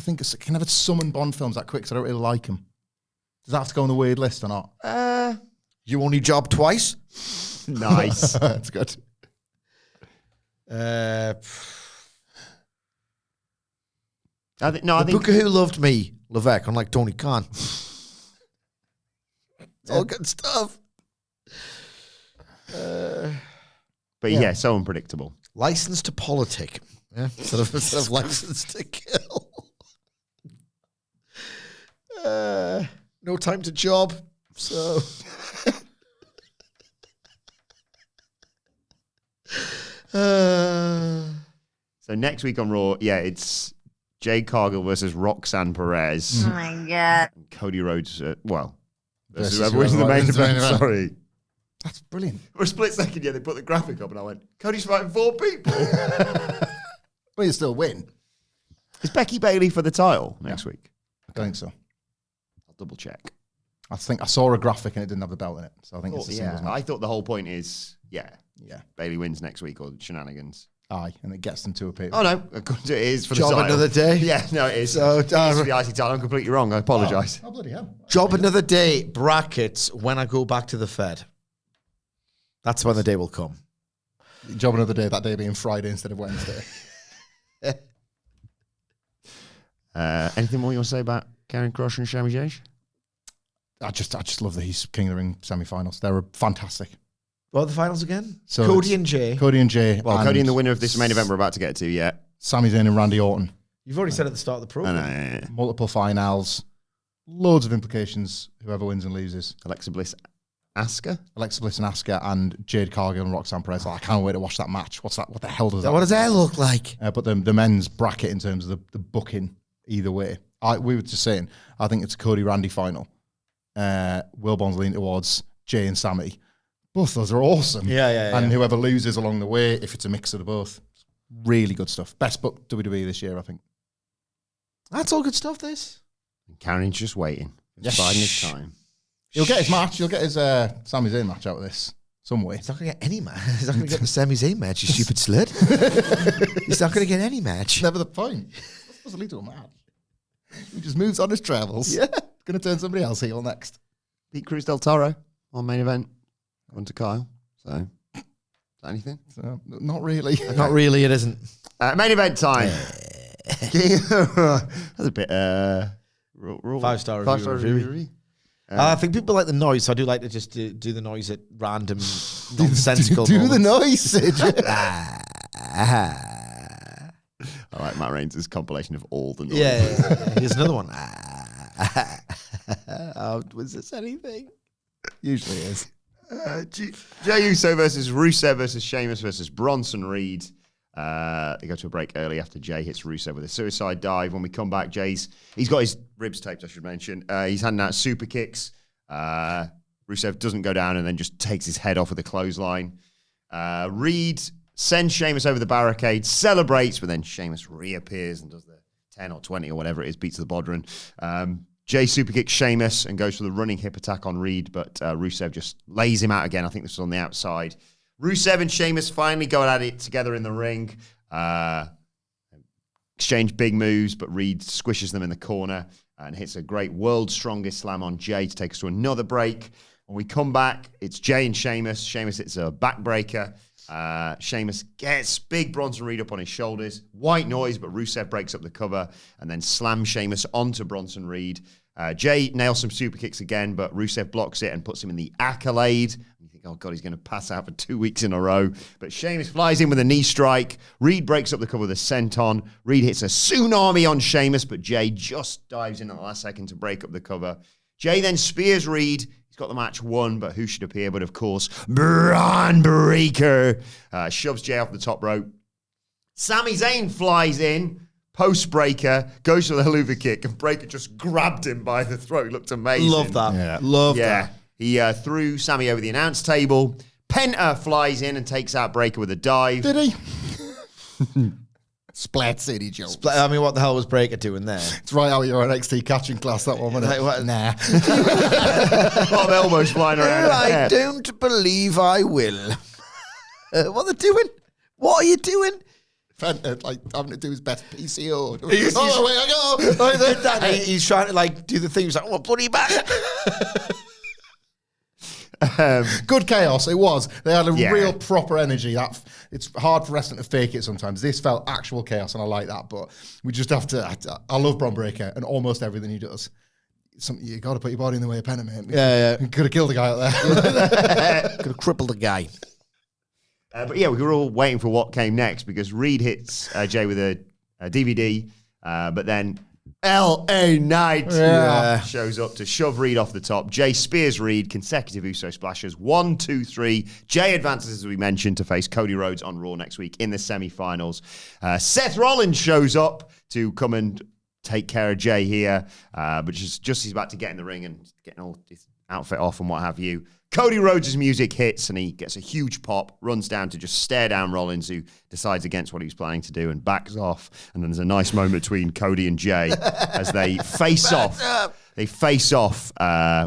never summon Bond films that quick because I don't really like them. Does that have to go on the weird list or not? You only job twice? Nice. That's good. I think Booker who loved me, Levesque, unlike Tony Khan. It's all good stuff. But yeah, so unpredictable. License to politic. Yeah, instead of license to kill. No time to job. So. So next week on Raw, it's Jade Cargill versus Roxanne Perez. Oh my God. And Cody Rhodes, versus Versus whoever wins the whoever main wins the main event. event. Sorry. That's brilliant. For a split second, they put the graphic up and I went, Cody's fighting 4 people. Well, you still win. Is Becky Bayley for the title next week? I think so. I'll double check. I think I saw a graphic and it didn't have the belt in it. So I think it's a singles match. I thought the whole point is, Yeah. Bayley wins next week or shenanigans. Aye, and it gets them to appear. Oh, no. It is for the Job title. another day. Yeah, no, it is. So, It is for the IC title. I'm completely wrong. I apologise. Oh, bloody hell. Job another day, brackets, when I go back to the Fed. That's when the day will come. Job another day, that day being Friday instead of Wednesday. Anything more you want to say about Karrion Krossh and Shami Zayn? I just love that he's King of the Ring semi-finals. They're fantastic. What are the finals again? So Cody and Jay. Cody and Jay. Well, Cody and the winner of this main event we're about to get to, yeah. Sami Zayn and Randy Orton. You've already said at the start of the program. Yeah. Multiple finals. Loads of implications. Whoever wins and loses. Alexa Bliss, Asuka. Alexa Bliss and Asuka and Jade Cargill and Roxanne Perez. I can't wait to watch that match. What's that? What the hell does that? What does that look like? But the men's bracket in terms of the booking either way. We were just saying, I think it's a Cody Randy final. Wilbourn's leaning towards Jay and Sammy. Both those are awesome. Yeah. And whoever loses along the way, if it's a mix of the both, really good stuff. Best book WWE this year, I think. That's all good stuff, this. Karrion's just waiting. Just biding his time. He'll get his match. He'll get his Sami Zayn match out of this some way. He's not going to get any match. He's not going to get the Sami Zayn match, you stupid slut. He's not going to get any match. Never the point. It's supposed to lead to a match. He just moves on his travels. Yeah. Going to turn somebody else heel next. Beat Cruz del Toro on main event. On to Kyle. So, is that anything? So, not really. Not really, it isn't. Main event time. That's a bit. Five-star review. I think people like the noise, so I do like to just do the noise at random, nonsensical Do the moments. noise, Sid. I like Matt Reigns' compilation of all the noise. Yeah. Here's another one. Was this anything? Usually is. Jey Uso versus Rusev versus Sheamus versus Bronson Reed. They go to a break early after Jey hits Rusev with a suicide dive. When we come back, he's got his ribs taped, I should mention. He's handing out super kicks. Rusev doesn't go down and then just takes his head off with a clothesline. Reed sends Sheamus over the barricade, celebrates, but then Sheamus reappears and does the 10 or 20 or whatever it is, beats the Bodhrán. Jey super kicks Sheamus and goes for the running hip attack on Reed, but Rusev just lays him out again. I think this was on the outside. Rusev and Sheamus finally go at it together in the ring. Exchange big moves, but Reed squishes them in the corner and hits a great world's strongest slam on Jey to take us to another break. When we come back, it's Jey and Sheamus. Sheamus hits a backbreaker. Sheamus gets big Bronson Reed up on his shoulders. White noise, but Rusev breaks up the cover and then slams Sheamus onto Bronson Reed. Jey nails some super kicks again, but Rusev blocks it and puts him in the accolade. You think, oh God, he's going to pass out for 2 weeks in a row. But Sheamus flies in with a knee strike. Reed breaks up the cover with a senton. Reed hits a tsunami on Sheamus, but Jey just dives in at the last second to break up the cover. Jey then spears Reed. He's got the match won, but who should appear? But of course, Braun Breaker shoves Jey off the top rope. Sami Zayn flies in, post Breaker, goes for the haluva kick, and Breaker just grabbed him by the throat. Looked amazing. Love that. Yeah. Love that. He threw Sami over the announce table. Penta flies in and takes out Breaker with a dive. Did he? Splat City jokes. I mean, what the hell was Breaker doing there? It's right out of your NXT catching class, that one, wasn't it? Like, what? Nah. A lot of elbows flying around. I don't believe I will. What are they doing? What are you doing? Like having to do his best PCO. He's- Away I go. Like that. He's trying to like do the thing. He's like, oh, bloody back. Good chaos, it was. They had a Yeah. real proper energy. It's hard for wrestling to fake it sometimes. This felt actual chaos, and I like that. But we just have to. I love Bron Breakker and almost everything he does. You got to put your body in the way of Penner, mate. Yeah. Could have killed a guy out there. Could have crippled the guy. But yeah, we were all waiting for what came next because Reed hits Jay with a DVD, but then L.A. Knight shows up to shove Reed off the top. Jay spears Reed, consecutive Uso splashes. 1, 2, 3. Jay advances, as we mentioned, to face Cody Rhodes on Raw next week in the semifinals. Seth Rollins shows up to come and take care of Jay here, but just he's about to get in the ring and getting all his outfit off and what have you. Cody Rhodes' music hits and he gets a huge pop, runs down to just stare down Rollins, who decides against what he was planning to do and backs off. And then there's a nice moment between Cody and Jay as they face off. They face off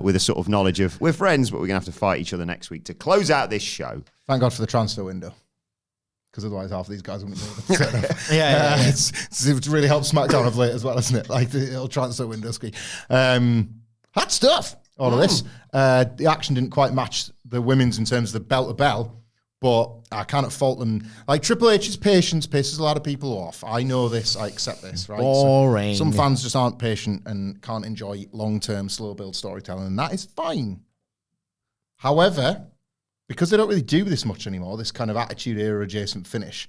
with a sort of knowledge of, we're friends, but we're going to have to fight each other next week to close out this show. Thank God for the transfer window. Because otherwise half of these guys wouldn't be able to It's really helped SmackDown of late as well, isn't it? Like the little transfer window screen. Hot stuff, all of this. The action didn't quite match the women's in terms of the bell to bell, but I cannot fault them. Like Triple H's patience pisses a lot of people off. I know this, I accept this, right? Boring. Some fans just aren't patient and can't enjoy long-term slow build storytelling, and that is fine. However, because they don't really do this much anymore, this kind of attitude era adjacent finish,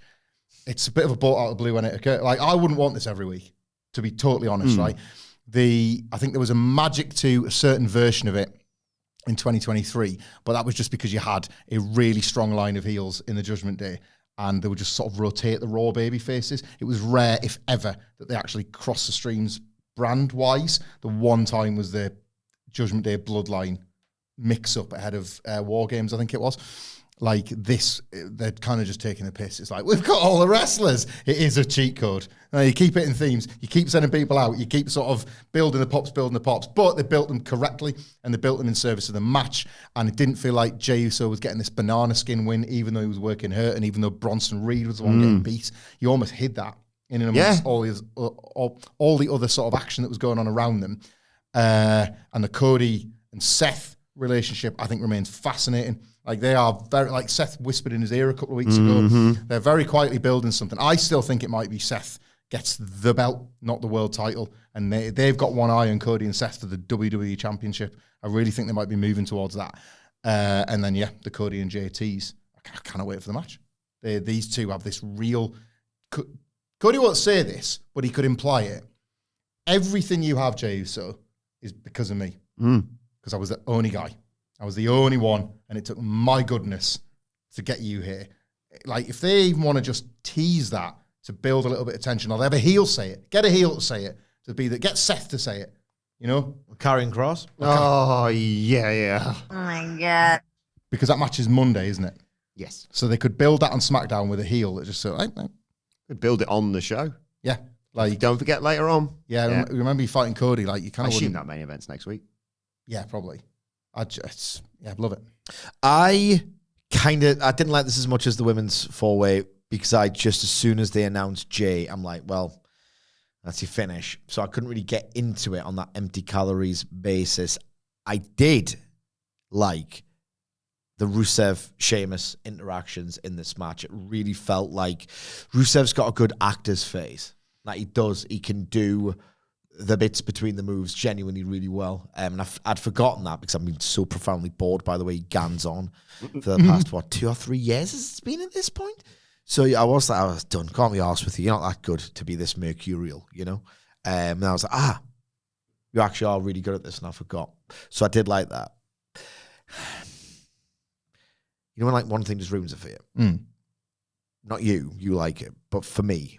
it's a bit of a bolt out of the blue when it occurs. Like, I wouldn't want this every week, to be totally honest, right? I think there was a magic to a certain version of it in 2023, but that was just because you had a really strong line of heels in the Judgment Day, and they would just sort of rotate the Raw baby faces. It was rare, if ever, that they actually crossed the streams brand-wise. The one time was the Judgment Day Bloodline mix-up ahead of War Games, I think it was. Like this, they're kind of just taking the piss. It's like, we've got all the wrestlers. It is a cheat code. You keep hitting themes. You keep sending people out. You keep sort of building the pops. But they built them correctly, and they built them in service of the match. And it didn't feel like Jey Uso was getting this banana skin win, even though he was working hurt, and even though Bronson Reed was the one getting beat. You almost hid that in and amongst all the other sort of action that was going on around them. And the Cody and Seth relationship, I think, remains fascinating. Like, they are very, like Seth whispered in his ear a couple of weeks ago, they're very quietly building something. I still think it might be Seth gets the belt, not the world title. And they've got one eye on Cody and Seth for the WWE Championship. I really think they might be moving towards that. And then, the Cody and JTs. I cannot wait for the match. These two have this real... Cody won't say this, but he could imply it. Everything you have, Jey Uso, is because of me. Because I was the only guy. I was the only one, and it took my goodness to get you here. Like, if they even want to just tease that to build a little bit of tension, or they have a heel say it, get a heel to say it, get Seth to say it, you know? Karrion Krossh. Oh, yeah. Oh my God. Because that match is Monday, isn't it? Yes. So they could build that on SmackDown with a heel that just sort of, Build it on the show. yeah. Like, Don't forget later on. remember you fighting Cody, like, you I kind of assume that main event's next week. Yeah, probably. I love it. I didn't like this as much as the women's 4-way, because I just, as soon as they announced Jay, I'm like, well, that's your finish. So I couldn't really get into it on that empty calories basis. I did like the Rusev Sheamus interactions in this match. It really felt like Rusev's got a good actor's face. Like, he does. He can do the bits between the moves genuinely really well. And I'd forgotten that because I've been so profoundly bored by the way he gans on for the past, 2 or 3 years it's been at this point. So I was done. Can't be arsed with you. You're not that good to be this mercurial, you know? And I was like, you actually are really good at this, and I forgot. So I did like that. You know when, like, one thing just ruins it for you? Not you like it. But for me,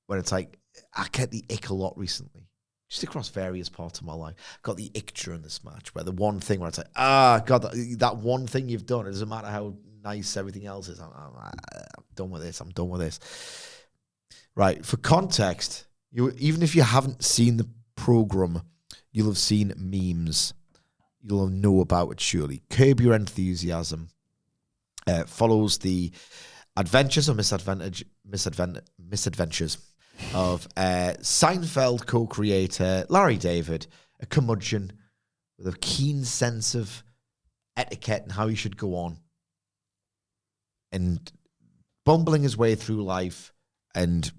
when it's like, I get the ick a lot recently. Just across various parts of my life. Got the ick during this match, where the one thing where it's like, God, that one thing you've done, it doesn't matter how nice everything else is. I'm done with this. Right. For context, even if you haven't seen the program, you'll have seen memes. You'll know about it, surely. Curb Your Enthusiasm follows the adventures or misadventures of Seinfeld co-creator Larry David, a curmudgeon with a keen sense of etiquette and how he should go on, and bumbling his way through life and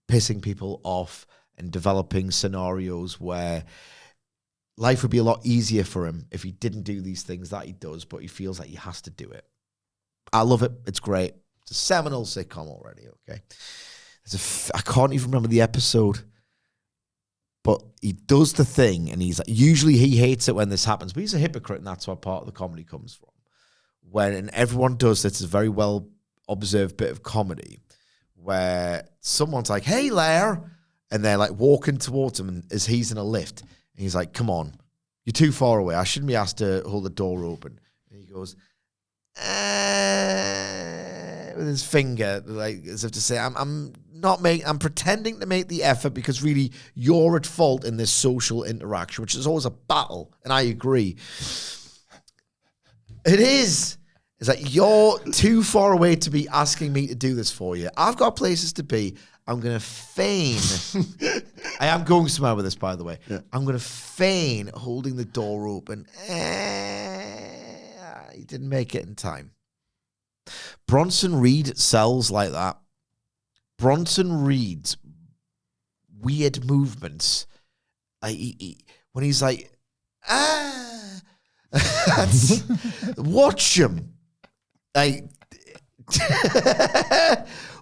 pissing people off and developing scenarios where life would be a lot easier for him if he didn't do these things that he does, but he feels like he has to do it. I love it. It's great. It's a seminal sitcom already, okay? I can't even remember the episode, but he does the thing, and he's like, usually he hates it when this happens, but he's a hypocrite, and that's where part of the comedy comes from. When everyone does this, it's a very well-observed bit of comedy, where someone's like, hey, Lair, and they're like walking towards him and as he's in a lift, and he's like, come on, you're too far away. I shouldn't be asked to hold the door open. And he goes, with his finger, like as if to say, I'm pretending to make the effort because really you're at fault in this social interaction, which is always a battle, and I agree. It is. It's like, you're too far away to be asking me to do this for you. I've got places to be. I'm going to feign. I am going somewhere with this, by the way. Yeah. I'm going to feign holding the door open. He didn't make it in time. Bronson Reed sells like that. Bronson Reed's weird movements. When he's like, watch him.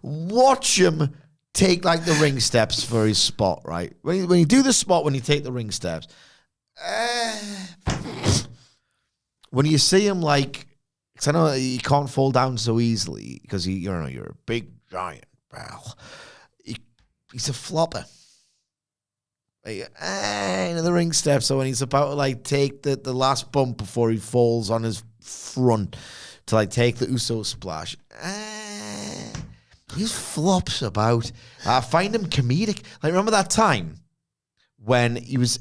Watch him take like the ring steps for his spot, right? When you do the spot, when you take the ring steps, when you see him like, because I know he can't fall down so easily because you're a big giant, pal. He's a flopper. The ring steps. So when he's about to like take the last bump before he falls on his front to like take the Uso splash, he flops about. I find him comedic. Like, remember that time when he was.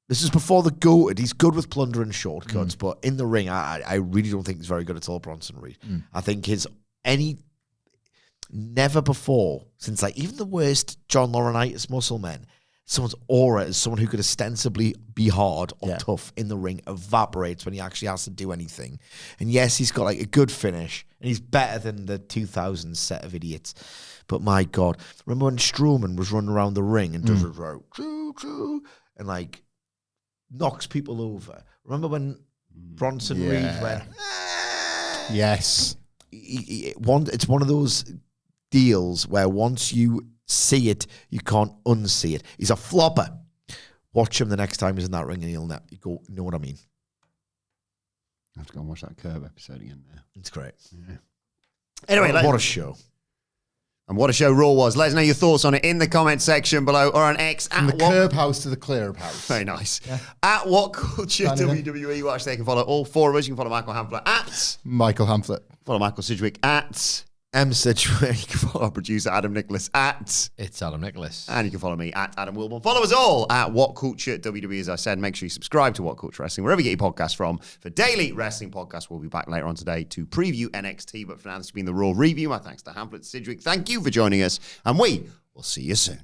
This is before the goated. He's good with plunder and shortcuts, but in the ring, I really don't think he's very good at all, Bronson Reed. I think never before, since like even the worst John Laurinaitis muscle men, someone's aura as someone who could ostensibly be hard or tough in the ring evaporates when he actually has to do anything. And yes, he's got like a good finish, and he's better than the 2000s set of idiots. But my God, remember when Strowman was running around the ring and does it like, choo, and like, knocks people over. Remember when Bronson Reed went, yes. It's one of those deals where once you see it, you can't unsee it. He's a flopper. Watch him the next time he's in that ring and he'll go, you know what I mean? I have to go and watch that Curb episode again now. It's great. Yeah. Anyway, what a show. And what a show Raw was. Let us know your thoughts on it in the comment section below or on X. From the curb house to the clear house. Very nice. Yeah. At What Culture WWE. Watch there. You can follow all four of us. You can follow Michael Hamflett at Michael Hamflett. Follow Michael Sidgwick at M. Sidgwick. You can follow our producer Adam Nicholas at It's Adam Nicholas. And you can follow me at Adam Wilbourn. Follow us all at What Culture WWE. As I said, make sure you subscribe to What Culture Wrestling, wherever you get your podcasts from. For daily wrestling podcasts, we'll be back later on today to preview NXT. But for now, this has been the Raw review. My thanks to Hamflett, Sidgwick. Thank you for joining us, and we will see you soon.